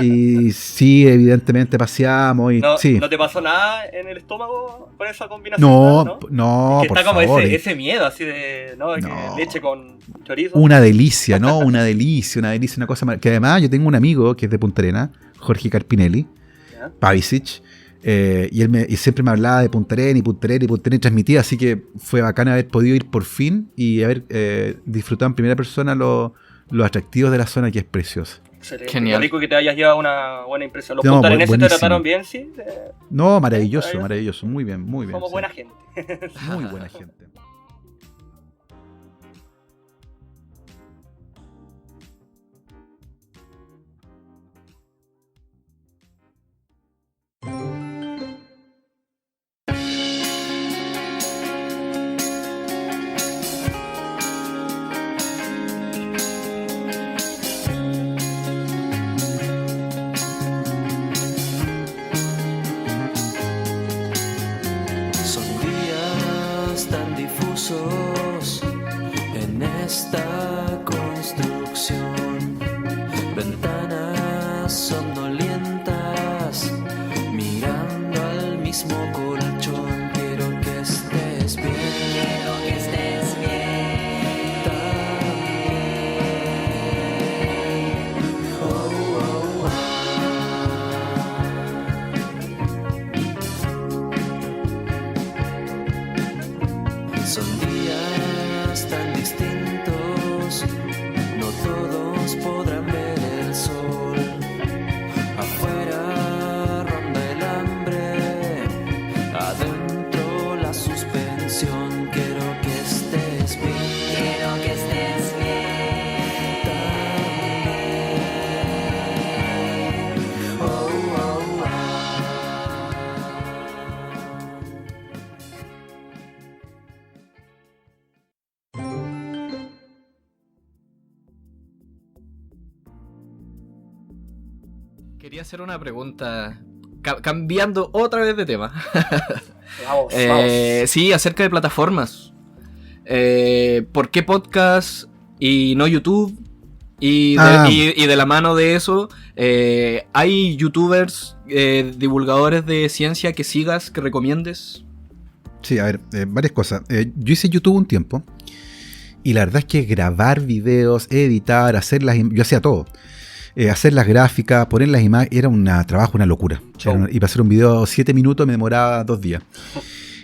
Speaker 3: Y sí, evidentemente paseamos. Y, sí.
Speaker 1: ¿No te pasó nada en el estómago con esa combinación?
Speaker 3: No,
Speaker 1: es que
Speaker 3: por
Speaker 1: está como
Speaker 3: favor.
Speaker 1: ese miedo así de que leche con chorizo.
Speaker 3: Una delicia, ¿no? Una delicia, una cosa que además yo tengo un amigo que es de Punta Arenas, Jorge Carpinelli, Pavicic. Y él siempre me hablaba de Punta Arenas y transmitía, así que fue bacán haber podido ir por fin y haber disfrutado en primera persona los atractivos de la zona, que es preciosa.
Speaker 1: Excelente.
Speaker 2: Genial.
Speaker 1: Qué rico que te hayas llevado una buena impresión. ¿Los puntareneses te trataron bien, sí?
Speaker 3: No, maravilloso, muy bien.
Speaker 1: Somos
Speaker 3: sí.
Speaker 1: buena gente.
Speaker 3: Muy buena gente.
Speaker 4: En esta construcción, ventanas somnolientas, mirando al mismo colchón. Quiero que estés bien, quiero que estés bien también. Son días tan distintos, no todos podrán ver el sol. Afuera ronda el hambre, adentro la suspensión. Quiero que estés bien, quiero que estés bien también.
Speaker 2: Quería hacer una pregunta, cambiando otra vez de tema.
Speaker 1: Vamos.
Speaker 2: Sí, acerca de plataformas. ¿Por qué podcast y no YouTube? Y de la mano de eso, ¿hay youtubers, divulgadores de ciencia que sigas, que recomiendes?
Speaker 3: Sí, a ver, varias cosas. Yo hice YouTube un tiempo y la verdad es que grabar videos, editar, yo hacía todo. Hacer las gráficas, poner las imágenes, era un trabajo, una locura. Y para hacer un video 7 minutos me demoraba 2 días.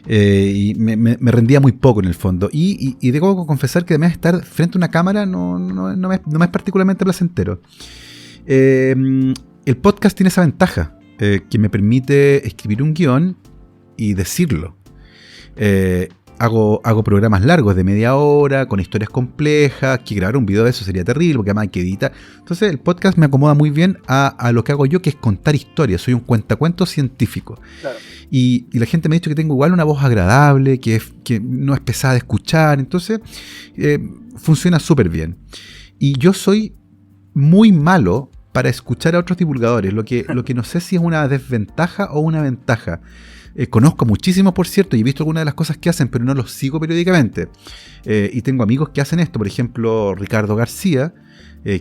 Speaker 3: Y me rendía muy poco en el fondo. Y debo confesar que además estar frente a una cámara no me es particularmente placentero. El podcast tiene esa ventaja, que me permite escribir un guión y decirlo. Hago programas largos de media hora, con historias complejas, que grabar un video de eso sería terrible, porque además hay que editar. Entonces el podcast me acomoda muy bien a lo que hago yo, que es contar historias. Soy un cuentacuentos científico.
Speaker 1: Claro.
Speaker 3: Y la gente me ha dicho que tengo igual una voz agradable, que no es pesada de escuchar. Entonces funciona súper bien. Y yo soy muy malo para escuchar a otros divulgadores, lo que no sé si es una desventaja o una ventaja. Conozco muchísimo, por cierto, y he visto algunas de las cosas que hacen, pero no los sigo periódicamente. Y tengo amigos que hacen esto, por ejemplo, Ricardo García,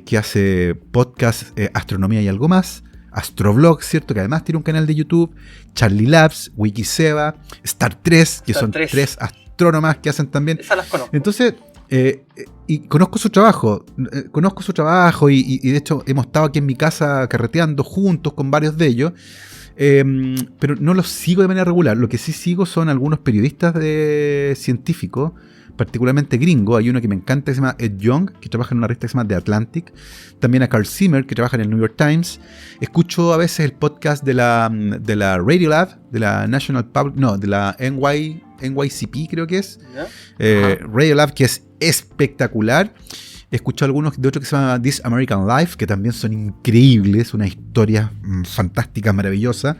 Speaker 3: que hace podcast Astronomía y algo más, Astroblog, ¿cierto? Que además tiene un canal de YouTube, Charlie Labs, Wikiseba, Star 3, que son 3 astrónomas que hacen también.
Speaker 1: Esas las conozco.
Speaker 3: Entonces, y conozco su trabajo, y de hecho hemos estado aquí en mi casa carreteando juntos con varios de ellos. Pero no los sigo de manera regular. Lo que sí sigo son algunos periodistas científicos, particularmente gringos. Hay uno que me encanta que se llama Ed Young, que trabaja en una revista que se llama The Atlantic. También a Carl Zimmer, que trabaja en el New York Times. Escucho a veces el podcast de la Radiolab, de la National Public, no, de la NYCP creo que es. Radiolab, que es espectacular. He escuchado algunos de otros que se llama This American Life, que también son increíbles, una historia fantástica, maravillosa.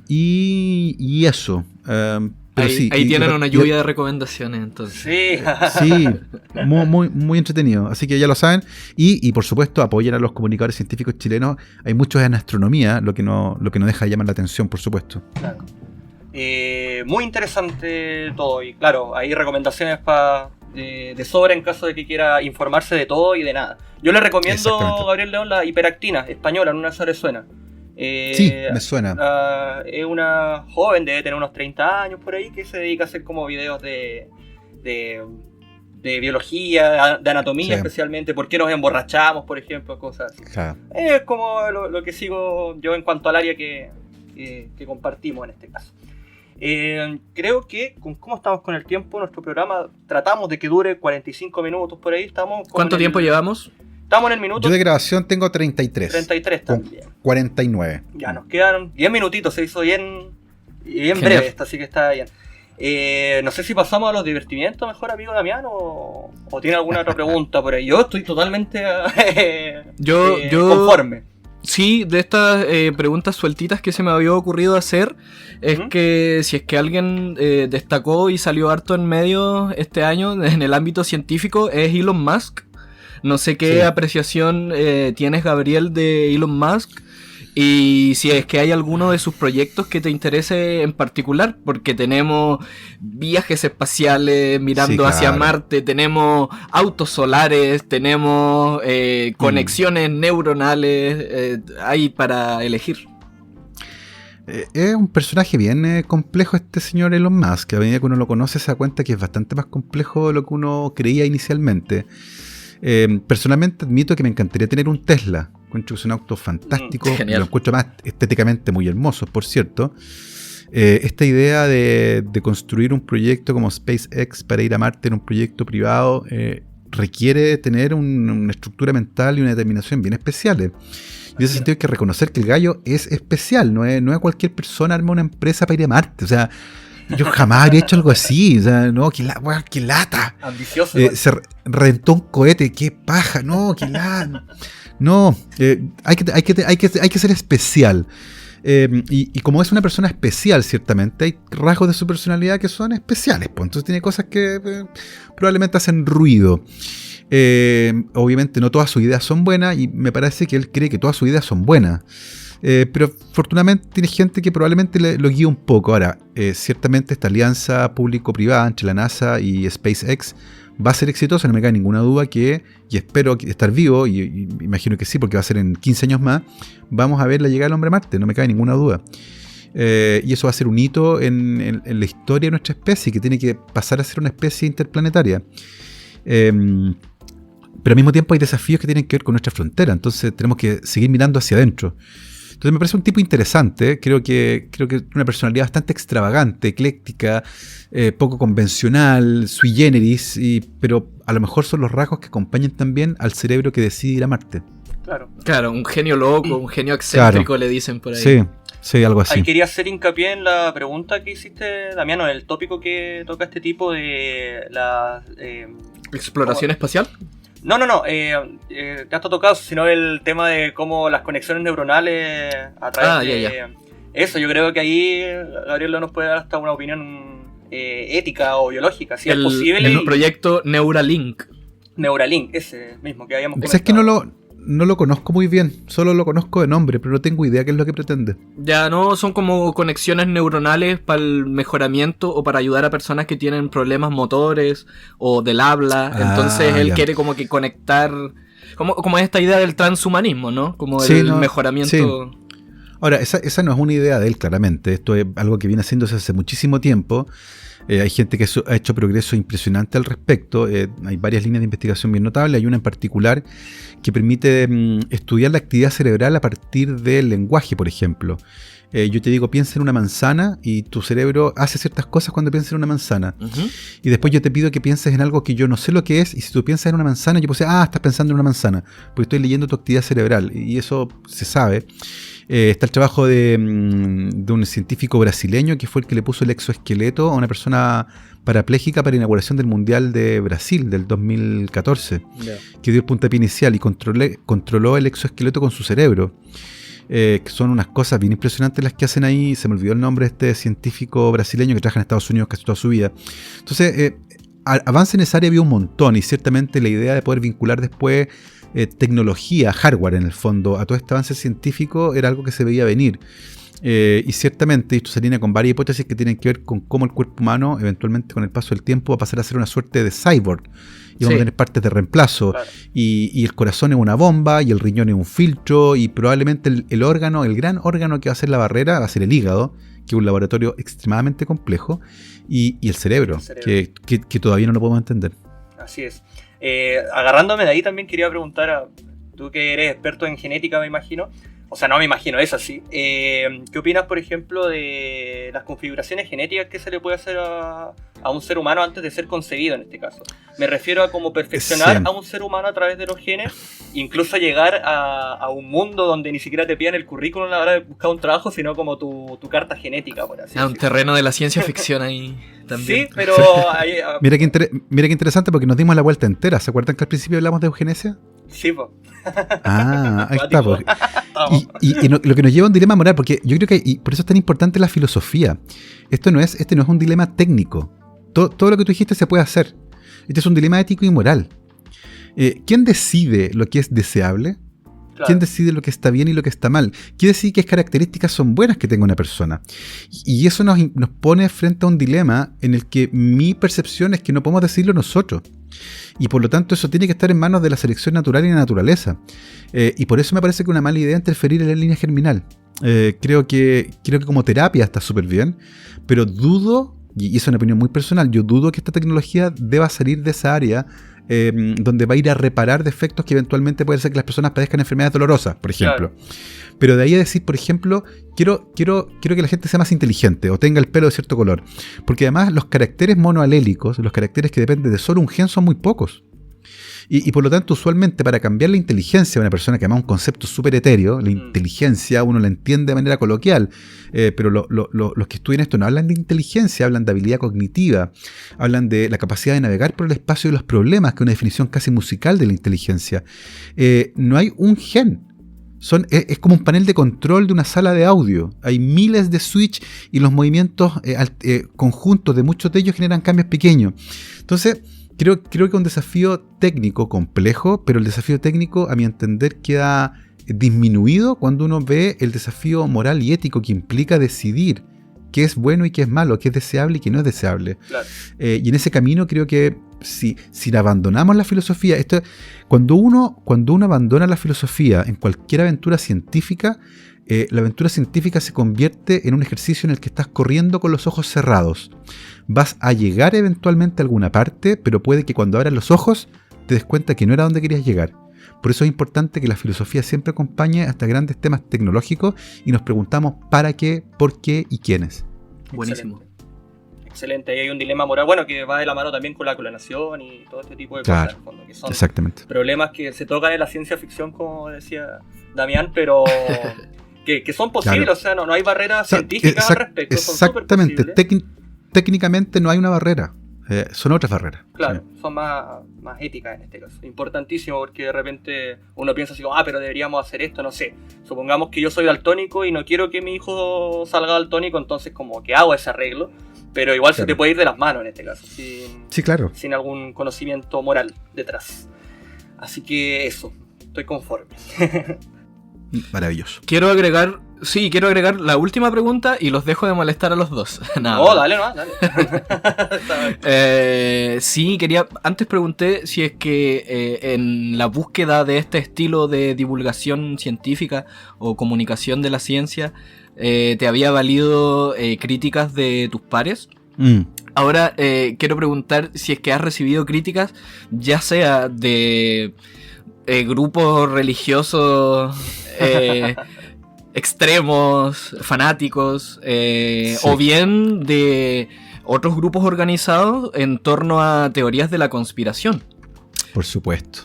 Speaker 3: Y eso. Pero
Speaker 2: ahí tienen una lluvia de recomendaciones, entonces.
Speaker 1: Sí.
Speaker 3: Muy entretenido. Así que ya lo saben. Y por supuesto, apoyen a los comunicadores científicos chilenos. Hay muchos en astronomía, lo que no deja de llamar la atención, por supuesto.
Speaker 1: Claro. Muy interesante todo. Y claro, hay recomendaciones para de sobra en caso de que quiera informarse de todo y de nada. Yo le recomiendo,
Speaker 3: Exactamente.
Speaker 1: Gabriel León, la Hiperactina, española, no se le suena.
Speaker 3: Sí, me suena.
Speaker 1: Es una joven, debe tener unos 30 años por ahí, que se dedica a hacer como videos de biología, de anatomía
Speaker 3: Sí.
Speaker 1: especialmente, por qué nos emborrachamos, por ejemplo, cosas así.
Speaker 3: Ja.
Speaker 1: Es como lo que sigo yo en cuanto al área que compartimos en este caso. Creo que con cómo estamos con el tiempo, nuestro programa tratamos de que dure 45 minutos por ahí. Estamos como
Speaker 2: ¿Cuánto
Speaker 1: en el-
Speaker 2: tiempo llevamos?
Speaker 1: Estamos en el minuto
Speaker 3: Yo de grabación tengo 33.
Speaker 1: 33
Speaker 3: con
Speaker 1: también.
Speaker 3: 49.
Speaker 1: Ya nos quedaron 10 minutitos, se hizo bien
Speaker 2: Genial.
Speaker 1: breve esto, así que está bien. No sé si pasamos a los divertimientos mejor, amigo Damián, o tiene alguna otra pregunta por ahí. Yo estoy totalmente
Speaker 2: Yo-
Speaker 1: conforme.
Speaker 2: Sí, de estas preguntas sueltitas que se me había ocurrido hacer, es
Speaker 1: Ujú.
Speaker 2: que si es que alguien destacó y salió harto en medio este año en el ámbito científico, es Elon Musk. No sé qué
Speaker 3: Sí.
Speaker 2: apreciación tienes, Gabriel, de Elon Musk, y si es que hay alguno de sus proyectos que te interese en particular, porque tenemos viajes espaciales mirando
Speaker 3: Sí,
Speaker 2: hacia
Speaker 3: claro.
Speaker 2: Marte, tenemos autos solares, tenemos conexiones neuronales, hay para elegir.
Speaker 3: Es un personaje bien complejo este señor Elon Musk, que a medida que uno lo conoce se da cuenta que es bastante más complejo de lo que uno creía inicialmente. Personalmente admito que me encantaría tener un Tesla. Encuentro que es un auto fantástico,
Speaker 2: Genial.
Speaker 3: lo encuentro más estéticamente muy hermoso, por cierto. Esta idea de construir un proyecto como SpaceX para ir a Marte en un proyecto privado requiere tener una estructura mental y una determinación bien especiales. Y en ese sentido hay que reconocer que el gallo es especial, no es cualquier persona arma una empresa para ir a Marte. O sea, yo jamás habría hecho algo así. O sea, no, qué lata.
Speaker 1: Ambicioso. igual.
Speaker 3: Se reventó un cohete, qué paja, no, qué lata. No, hay que ser especial. Y como es una persona especial, ciertamente, hay rasgos de su personalidad que son especiales. Pues, entonces tiene cosas que probablemente hacen ruido. Obviamente no todas sus ideas son buenas y me parece que él cree que todas sus ideas son buenas. Pero afortunadamente tiene gente que probablemente lo guía un poco. Ahora, ciertamente esta alianza público-privada entre la NASA y SpaceX va a ser exitosa, no me cabe ninguna duda que, y espero estar vivo, y imagino que sí, porque va a ser en 15 años más, vamos a ver la llegada del hombre a Marte, no me cabe ninguna duda. Y eso va a ser un hito en la historia de nuestra especie, que tiene que pasar a ser una especie interplanetaria. Pero al mismo tiempo hay desafíos que tienen que ver con nuestra frontera, entonces tenemos que seguir mirando hacia adentro. Entonces me parece un tipo interesante, creo que una personalidad bastante extravagante, ecléctica, poco convencional, sui generis, pero a lo mejor son los rasgos que acompañan también al cerebro que decide ir a Marte.
Speaker 1: Claro.
Speaker 2: Claro, un genio loco, un genio excéntrico,
Speaker 3: Claro.
Speaker 2: le dicen por ahí.
Speaker 3: Sí, sí, algo así.
Speaker 1: Ahí quería hacer hincapié en la pregunta que hiciste, Damiano, en el tópico que toca este tipo de la...
Speaker 2: ¿Exploración espacial?
Speaker 1: No, te has tocado, sino el tema de cómo las conexiones neuronales a través de...
Speaker 2: ya.
Speaker 1: Eso, yo creo que ahí Gabriel nos puede dar hasta una opinión ética o biológica, si es posible.
Speaker 2: El proyecto Neuralink.
Speaker 1: Neuralink, ese mismo que habíamos
Speaker 3: O sea, es que
Speaker 1: comentado.
Speaker 3: no lo conozco muy bien, solo lo conozco de nombre, pero no tengo idea qué es lo que pretende.
Speaker 2: Ya no son como conexiones neuronales para el mejoramiento o para ayudar a personas que tienen problemas motores o del habla. Entonces él
Speaker 3: ya.
Speaker 2: quiere como que conectar, como esta idea del transhumanismo, ¿no? Como
Speaker 3: Sí,
Speaker 2: el
Speaker 3: no,
Speaker 2: mejoramiento.
Speaker 3: sí. Ahora, esa no es una idea de él, claramente. Esto es algo que viene haciéndose hace muchísimo tiempo. Hay gente que ha hecho progreso impresionante al respecto. Hay varias líneas de investigación bien notables. Hay una en particular que permite estudiar la actividad cerebral a partir del lenguaje, por ejemplo. Yo te digo, piensa en una manzana y tu cerebro hace ciertas cosas cuando piensa en una manzana.
Speaker 2: Ujú.
Speaker 3: Y después yo te pido que pienses en algo que yo no sé lo que es, y si tú piensas en una manzana, yo puedo decir, estás pensando en una manzana, porque estoy leyendo tu actividad cerebral, y eso se sabe. Está el trabajo de un científico brasileño que fue el que le puso el exoesqueleto a una persona parapléjica para la inauguración del Mundial de Brasil del 2014, que dio el puntapié inicial y controló el exoesqueleto con su cerebro. Que son unas cosas bien impresionantes las que hacen ahí. Se me olvidó el nombre de este científico brasileño que trabaja en Estados Unidos casi toda su vida. Entonces, avance en esa área había un montón, y ciertamente la idea de poder vincular después tecnología, hardware en el fondo, a todo este avance científico era algo que se veía venir. Y ciertamente esto se alinea con varias hipótesis que tienen que ver con cómo el cuerpo humano, eventualmente con el paso del tiempo, va a pasar a ser una suerte de cyborg. Y vamos a tener partes de reemplazo.
Speaker 1: Claro.
Speaker 3: Y el corazón es una bomba, y el riñón es un filtro, y probablemente el órgano, el gran órgano que va a ser la barrera, va a ser el hígado, que es un laboratorio extremadamente complejo, y el cerebro, que todavía no lo podemos entender.
Speaker 1: Así es. Agarrándome de ahí también quería preguntar a tú que eres experto en genética, me imagino. O sea, no me imagino, es así. ¿Qué opinas, por ejemplo, de las configuraciones genéticas que se le puede hacer a un ser humano antes de ser concebido en este caso? Me refiero a cómo perfeccionar
Speaker 3: Sí.
Speaker 1: a un ser humano a través de los genes, incluso llegar a un mundo donde ni siquiera te pidan el currículum a la hora de buscar un trabajo, sino como tu carta genética, por así
Speaker 2: Ah, un
Speaker 1: decirlo.
Speaker 2: terreno de la ciencia ficción ahí también.
Speaker 1: Sí, pero...
Speaker 3: Mira qué interesante, porque nos dimos la vuelta entera. ¿Se acuerdan que al principio hablamos de eugenesia?
Speaker 1: Sí, pues.
Speaker 3: Ah, ahí está. Pues. Y lo que nos lleva a un dilema moral, porque yo creo que y por eso es tan importante la filosofía. Este no es un dilema técnico. Todo lo que tú dijiste se puede hacer. Este es un dilema ético y moral. ¿Quién decide lo que es deseable?
Speaker 1: Claro.
Speaker 3: ¿Quién decide lo que está bien y lo que está mal? ¿Quién decide qué características son buenas que tenga una persona? Y eso nos pone frente a un dilema en el que mi percepción es que no podemos decidirlo nosotros. Y por lo tanto eso tiene que estar en manos de la selección natural y la naturaleza. Y por eso me parece que una mala idea interferir en la línea germinal. Creo que como terapia está súper bien, pero dudo, y eso es una opinión muy personal, yo dudo que esta tecnología deba salir de esa área donde va a ir a reparar defectos que eventualmente puede ser que las personas padezcan enfermedades dolorosas, por ejemplo. Claro. Pero de ahí a decir, por ejemplo, quiero que la gente sea más inteligente o tenga el pelo de cierto color. Porque además los caracteres monoalélicos, los caracteres que dependen de solo un gen, son muy pocos. Y por lo tanto, usualmente para cambiar la inteligencia de una persona, que además es un concepto súper etéreo, la inteligencia uno la entiende de manera coloquial, pero los que estudian esto no hablan de inteligencia, hablan de habilidad cognitiva, hablan de la capacidad de navegar por el espacio de los problemas, que es una definición casi musical de la inteligencia. No hay un gen. Es como un panel de control de una sala de audio. Hay miles de switches y los movimientos conjuntos de muchos de ellos generan cambios pequeños. Entonces, creo que es un desafío técnico complejo, pero el desafío técnico, a mi entender, queda disminuido cuando uno ve el desafío moral y ético que implica decidir qué es bueno y qué es malo, qué es deseable y qué no es deseable. Claro. Y en ese camino creo que si abandonamos la filosofía, cuando uno abandona la filosofía en cualquier aventura científica, la aventura científica se convierte en un ejercicio en el que estás corriendo con los ojos cerrados. Vas a llegar eventualmente a alguna parte, pero puede que cuando abras los ojos te des cuenta que no era donde querías llegar. Por eso es importante que la filosofía siempre acompañe hasta grandes temas tecnológicos y nos preguntamos para qué, por qué y quiénes.
Speaker 2: Buenísimo.
Speaker 1: Excelente, y hay un dilema moral, bueno, que va de la mano también con la clonación y todo este tipo de cosas, en el fondo, que son
Speaker 3: exactamente.
Speaker 1: Problemas que se tocan en la ciencia ficción, como decía Damián, pero que son posibles, claro. O sea, no hay barreras científicas al respecto.
Speaker 3: Exactamente, técnicamente no hay una barrera, son otras barreras.
Speaker 1: Claro, sí. Son más éticas en este caso. Importantísimo, porque de repente uno piensa así como, pero deberíamos hacer esto, no sé. Supongamos que yo soy daltónico y no quiero que mi hijo salga daltónico, entonces como que hago ese arreglo. Pero igual claro. Se te puede ir de las manos en este caso,
Speaker 3: sí, claro.
Speaker 1: Sin algún conocimiento moral detrás. Así que eso, estoy conforme.
Speaker 3: Maravilloso.
Speaker 2: Quiero agregar la última pregunta y los dejo de molestar a los dos.
Speaker 1: Dale.
Speaker 2: Sí, antes pregunté si es que en la búsqueda de este estilo de divulgación científica o comunicación de la ciencia te había valido críticas de tus pares. Ahora quiero preguntar si es que has recibido críticas, ya sea de grupos religiosos extremos, fanáticos, sí. O bien de otros grupos organizados en torno a teorías de la conspiración.
Speaker 3: Por supuesto.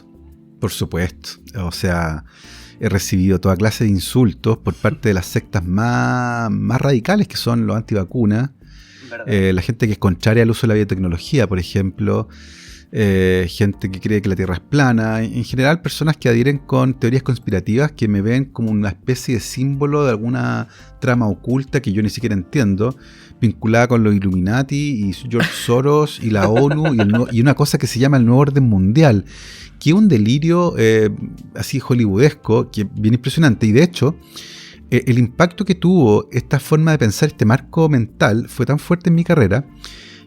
Speaker 3: O sea, he recibido toda clase de insultos por parte de las sectas más radicales, que son los antivacunas, la gente que es contraria al uso de la biotecnología, por ejemplo, gente que cree que la Tierra es plana, en general personas que adhieren con teorías conspirativas que me ven como una especie de símbolo de alguna trama oculta que yo ni siquiera entiendo, vinculada con los Illuminati y George Soros y la ONU y una cosa que se llama el nuevo orden mundial, que es un delirio así hollywoodesco, que es bien impresionante. Y de hecho, el impacto que tuvo esta forma de pensar, este marco mental, fue tan fuerte en mi carrera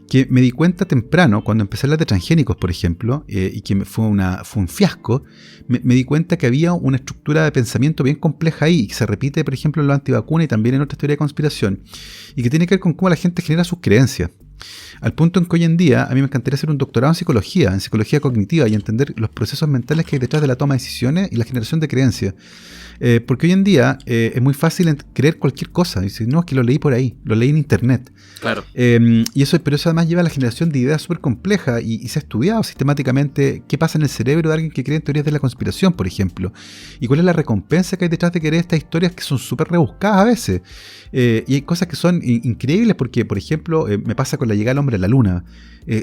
Speaker 3: que me di cuenta temprano, cuando empecé las de transgénicos, por ejemplo, y que fue un fiasco, me di cuenta que había una estructura de pensamiento bien compleja ahí, que se repite, por ejemplo, en los antivacunas y también en otras teorías de conspiración, y que tiene que ver con cómo la gente genera sus creencias. Al punto en que hoy en día a mí me encantaría hacer un doctorado en psicología cognitiva, y entender los procesos mentales que hay detrás de la toma de decisiones y la generación de creencias. Porque hoy en día es muy fácil creer cualquier cosa. Dice, no, es que lo leí por ahí, lo leí en internet.
Speaker 2: Claro.
Speaker 3: Pero eso además lleva a la generación de ideas súper complejas, y se ha estudiado sistemáticamente qué pasa en el cerebro de alguien que cree en teorías de la conspiración, por ejemplo. Y cuál es la recompensa que hay detrás de creer estas historias que son súper rebuscadas a veces. Y hay cosas que son increíbles porque, por ejemplo, me pasa con la llegada del hombre a la luna.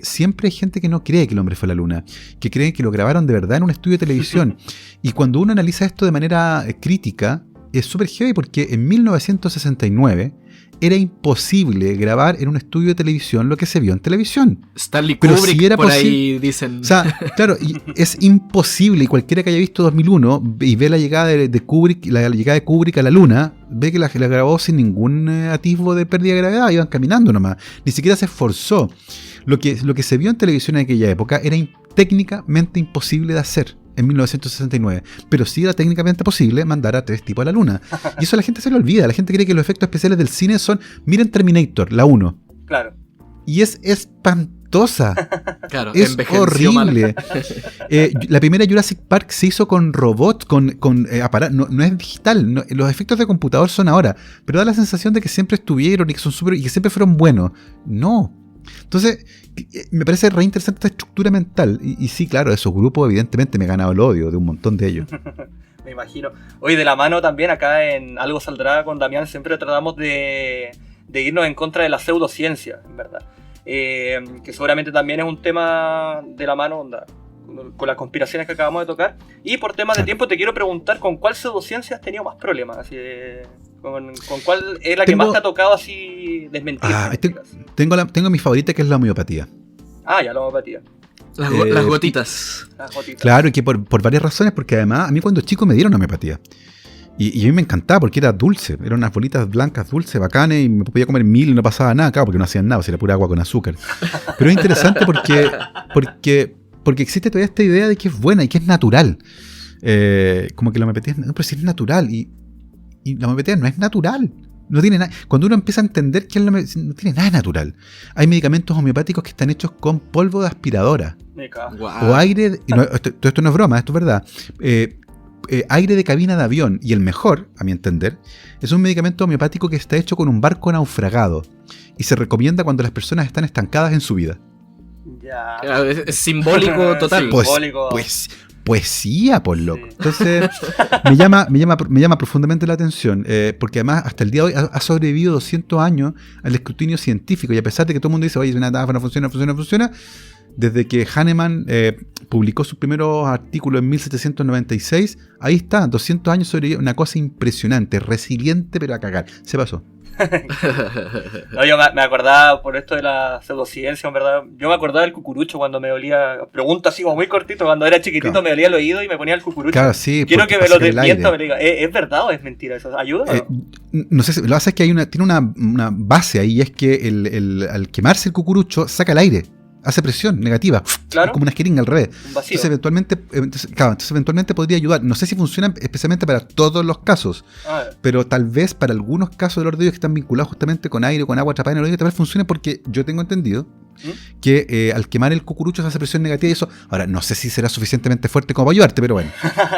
Speaker 3: Siempre hay gente que no cree que el hombre fue a la luna, que creen que lo grabaron de verdad en un estudio de televisión. Y cuando uno analiza esto de manera crítica, es súper heavy porque en 1969 era imposible grabar en un estudio de televisión lo que se vio en televisión.
Speaker 2: Stanley
Speaker 3: Pero
Speaker 2: Kubrick,
Speaker 3: si era
Speaker 2: por ahí dicen.
Speaker 3: O sea, claro, es imposible, y cualquiera que haya visto 2001 y ve la llegada de Kubrick, la llegada de Kubrick a la luna, ve que la grabó sin ningún atisbo de pérdida de gravedad, iban caminando nomás, ni siquiera se esforzó. Lo que se vio en televisión en aquella época era técnicamente imposible de hacer en 1969, pero sí era técnicamente posible mandar a 3 tipos a la luna. Y eso a la gente se le olvida. La gente cree que los efectos especiales del cine son, miren Terminator, la 1.
Speaker 1: Claro.
Speaker 3: Y es espantosa.
Speaker 2: Claro,
Speaker 3: Es
Speaker 2: envejeció
Speaker 3: horrible. La primera Jurassic Park se hizo con robots, con aparatos. No es digital. Los efectos de computador son ahora, pero da la sensación de que siempre estuvieron y que son y que siempre fueron buenos. No. Entonces, me parece re interesante esta estructura mental. Y sí, claro, esos grupos evidentemente me he ganado el odio de un montón de ellos.
Speaker 1: Me imagino. Hoy de la mano también acá en Algo Saldrá con Damián siempre tratamos de irnos en contra de la pseudociencia, en verdad. Que seguramente también es un tema de la mano onda, con las conspiraciones que acabamos de tocar. Y por temas de tiempo te quiero preguntar con cuál pseudociencia has tenido más problemas. Así, con cuál es la que más te ha tocado así desmentir.
Speaker 3: Tengo mi favorita, que es la homeopatía.
Speaker 1: Ah, ya, la homeopatía.
Speaker 2: Las gotitas.
Speaker 1: Las gotitas.
Speaker 3: Claro, y que por varias razones, porque además a mí cuando chico me dieron homeopatía. Y a mí me encantaba porque era dulce, eran unas bolitas blancas dulces, bacanes, y me podía comer 1000 y no pasaba nada, claro, porque no hacían nada, si era pura agua con azúcar. Pero es interesante porque existe todavía esta idea de que es buena y que es natural. Como que la homeopatía no, pero si es natural, y la homeopatía no es natural. No tiene nada. Cuando uno empieza a entender que no tiene nada natural. Hay medicamentos homeopáticos que están hechos con polvo de aspiradora.
Speaker 2: Wow.
Speaker 3: O aire. Esto no es broma, esto es verdad. Aire de cabina de avión. Y el mejor, a mi entender, es un medicamento homeopático que está hecho con un barco naufragado. Y se recomienda cuando las personas están estancadas en su vida.
Speaker 1: Ya.
Speaker 2: Es simbólico total.
Speaker 1: Simbólico.
Speaker 3: Pues poesía, por loco.
Speaker 1: Sí.
Speaker 3: Entonces, me llama profundamente la atención, porque además hasta el día de hoy ha sobrevivido 200 años al escrutinio científico, y a pesar de que todo el mundo dice, oye, no funciona, desde que Hahnemann publicó sus primeros artículos en 1796, ahí está, 200 años sobrevivió, una cosa impresionante, resiliente, pero a cagar. Se pasó.
Speaker 1: No, yo me acordaba por esto de la pseudociencia, en verdad. Yo me acordaba del cucurucho cuando me dolía. Pregunta así como muy cortito. Cuando era chiquitito, claro, me dolía el oído y me ponía el cucurucho.
Speaker 3: Claro, sí.
Speaker 1: Quiero que me lo desmienta, me diga, ¿es verdad o es mentira eso? ¿Ayuda?
Speaker 3: No sé, lo que pasa es que tiene una base ahí, y es que al quemarse el cucurucho saca el aire. Hace presión negativa,
Speaker 1: claro,
Speaker 3: como una jeringa al revés.
Speaker 1: Un vacío.
Speaker 3: Entonces eventualmente podría ayudar. No sé si funciona especialmente para todos los casos, pero tal vez para algunos casos de los oídos que están vinculados justamente con aire o con agua atrapada en el oído, tal vez funcione, porque yo tengo entendido que al quemar el cucurucho se hace presión negativa, y eso, ahora no sé si será suficientemente fuerte como para ayudarte, pero bueno,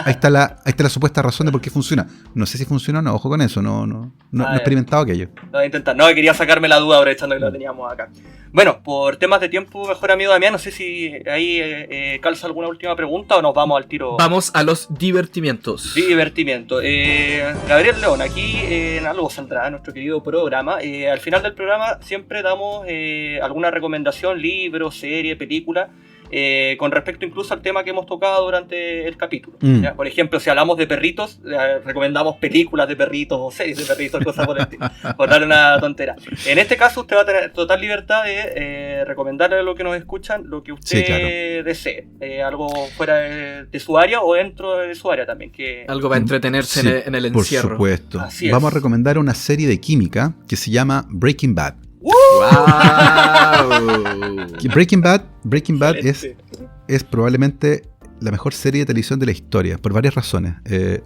Speaker 3: ahí está la supuesta razón de por qué funciona. No sé si funciona o no, ojo con eso, no he experimentado aquello.
Speaker 1: No, intentar, no, quería sacarme la duda aprovechando que lo teníamos acá. Bueno, por temas de tiempo, mejor amigo Damián, no sé si ahí calza alguna última pregunta o nos vamos al tiro.
Speaker 2: Vamos a los divertimientos.
Speaker 1: Divertimiento. Gabriel León, aquí en Algo Saldrá, nuestro querido programa. Al final del programa siempre damos alguna recomendación, libro, serie, película. con respecto incluso al tema que hemos tocado durante el capítulo.
Speaker 3: Mm.
Speaker 1: ¿Ya? Por ejemplo, si hablamos de perritos, recomendamos películas de perritos o series de perritos, cosas por el estilo, por dar una tontera. En este caso, usted va a tener total libertad de recomendarle a los que nos escuchan lo que usted
Speaker 3: Sí, claro.
Speaker 1: desee. Algo fuera de su área o dentro de su área también. Que...
Speaker 2: Algo para entretenerse
Speaker 3: Sí,
Speaker 2: en el
Speaker 3: por
Speaker 2: encierro.
Speaker 3: supuesto.
Speaker 1: Así es.
Speaker 3: Vamos a recomendar una serie de química que se llama Breaking Bad.
Speaker 2: ¡Wow!
Speaker 3: Que Breaking Bad
Speaker 1: Excelente.
Speaker 3: es probablemente la mejor serie de televisión de la historia, por varias razones.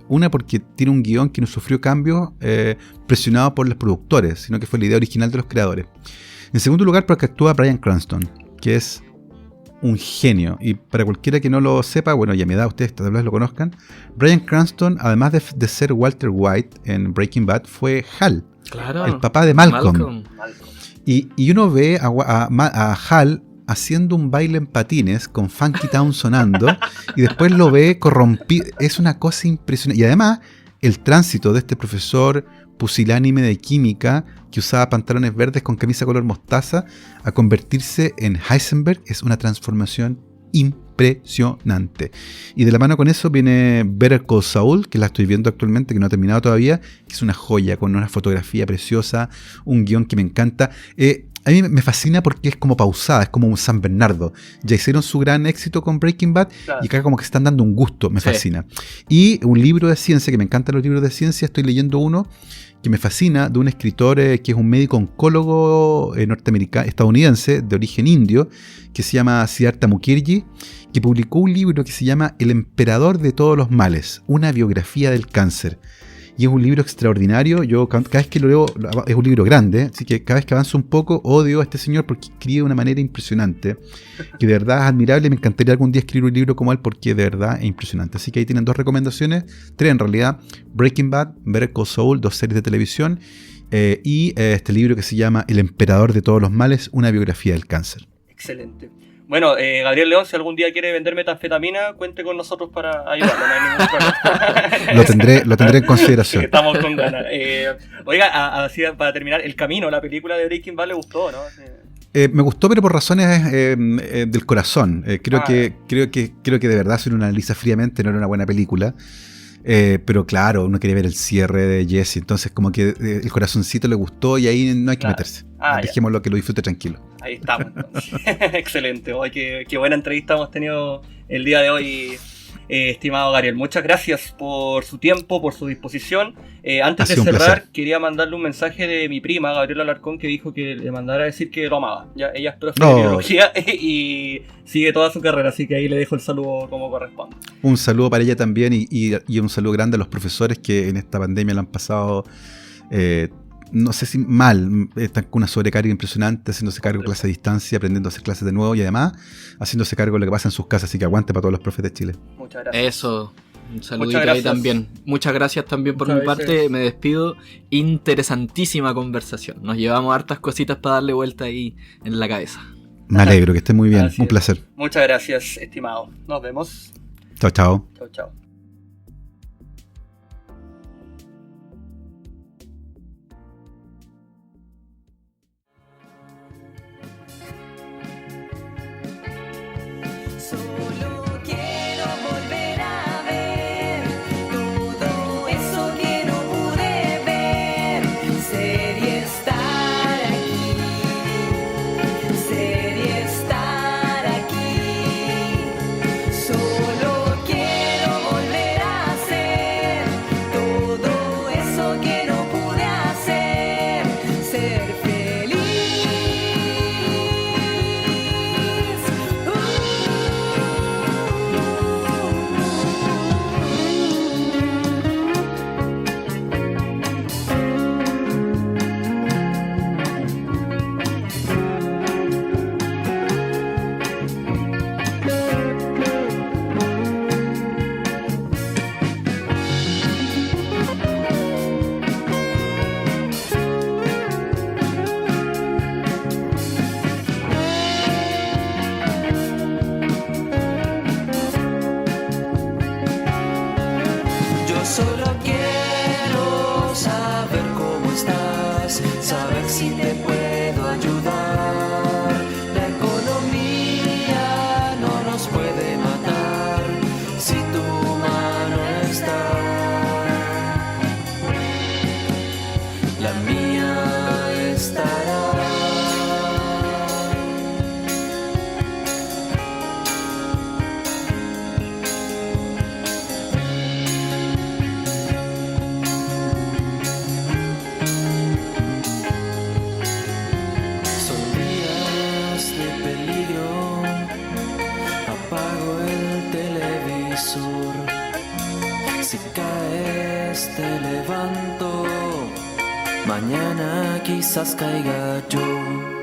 Speaker 3: Una, porque tiene un guión que no sufrió cambios presionado por los productores, sino que fue la idea original de los creadores. En segundo lugar, porque actúa Bryan Cranston, que es un genio. Y para cualquiera que no lo sepa, bueno, ya me da ustedes, tal vez lo conozcan, Bryan Cranston, además de ser Walter White en Breaking Bad, fue Hal,
Speaker 2: Claro.
Speaker 3: el papá de Malcolm.
Speaker 1: Malcolm.
Speaker 3: Y uno ve a Hal haciendo un baile en patines con Funky Town sonando y después lo ve corrompido. Es una cosa impresionante. Y además, el tránsito de este profesor pusilánime de química que usaba pantalones verdes con camisa color mostaza a convertirse en Heisenberg es una transformación impresionante. Y de la mano con eso viene Better Call Saul, que la estoy viendo actualmente, que no ha terminado todavía, que es una joya con una fotografía preciosa, un guión que me encanta. A mí me fascina porque es como pausada, es como un San Bernardo. Ya hicieron su gran éxito con Breaking Bad
Speaker 1: Claro.
Speaker 3: y acá como que están dando un gusto, me
Speaker 2: Sí.
Speaker 3: fascina. Y un libro de ciencia, que me encantan los libros de ciencia, estoy leyendo uno que me fascina, de un escritor que es un médico oncólogo estadounidense, de origen indio, que se llama Siddhartha Mukherjee, que publicó un libro que se llama El emperador de todos los males, una biografía del cáncer. Y es un libro extraordinario. Yo cada vez que lo leo, es un libro grande, así que cada vez que avanzo un poco odio a este señor porque escribe de una manera impresionante, que de verdad es admirable. Me encantaría algún día escribir un libro como él porque de verdad es impresionante. Así que ahí tienen 2 recomendaciones, 3 en realidad: Breaking Bad, Better Call Saul, 2 series de televisión, y este libro que se llama El emperador de todos los males, una biografía del cáncer.
Speaker 1: Excelente. Bueno, Gabriel León, si algún día quiere vender metanfetamina, cuente con nosotros para ayudarlo, no hay ningún problema.
Speaker 3: Lo tendré en consideración.
Speaker 1: Estamos con ganas. Oiga, así para terminar, El Camino, la película de Breaking Bad, ¿le gustó, no?
Speaker 3: Me gustó, pero por razones del corazón. Creo que de verdad, si uno lo analiza fríamente, no era una buena película. Pero claro, uno quería ver el cierre de Jesse, entonces como que el corazoncito le gustó y ahí no hay que
Speaker 1: Claro.
Speaker 3: meterse.
Speaker 1: Ya.
Speaker 3: Dejémoslo que lo disfrute tranquilo.
Speaker 1: Ahí estamos, entonces. Excelente. Oye, qué buena entrevista hemos tenido el día de hoy, estimado Gabriel. Muchas gracias por su tiempo, por su disposición. Antes
Speaker 3: Ha
Speaker 1: de
Speaker 3: sido un
Speaker 1: cerrar,
Speaker 3: placer.
Speaker 1: quería mandarle un mensaje de mi prima, Gabriela Alarcón, que dijo que le mandara a decir que lo amaba. Ya, ella es profe de
Speaker 3: Oh.
Speaker 1: biología y sigue toda su carrera, así que ahí le dejo el saludo como corresponde.
Speaker 3: Un saludo para ella también y un saludo grande a los profesores que en esta pandemia lo han pasado, no sé si mal, están con una sobrecarga impresionante, haciéndose cargo de clases a distancia, aprendiendo a hacer clases de nuevo y además haciéndose cargo de lo que pasa en sus casas. Así que aguante para todos los profes de Chile.
Speaker 1: Muchas gracias.
Speaker 2: Eso. Un saludito
Speaker 1: Muchas
Speaker 2: ahí
Speaker 1: gracias.
Speaker 2: también. Muchas gracias también por
Speaker 1: Muchas
Speaker 2: mi
Speaker 1: veces.
Speaker 2: parte. Me despido. Interesantísima conversación. Nos llevamos hartas cositas para darle vuelta ahí en la cabeza.
Speaker 3: Me alegro, que esté muy bien.
Speaker 1: Así
Speaker 3: Un
Speaker 1: es.
Speaker 3: placer.
Speaker 1: Muchas gracias, estimado. Nos vemos.
Speaker 3: Chao, chao.
Speaker 1: Chao, chao.
Speaker 4: Solo quiero volver a ver todo eso que no pude ver. Sería estar aquí, sería estar aquí. Solo quiero volver a hacer todo eso que no pude hacer. Ser feliz. Yo solo quiero saber cómo estás, saber si te puedo ayudar. La economía no levanto, mañana quizás caiga yo.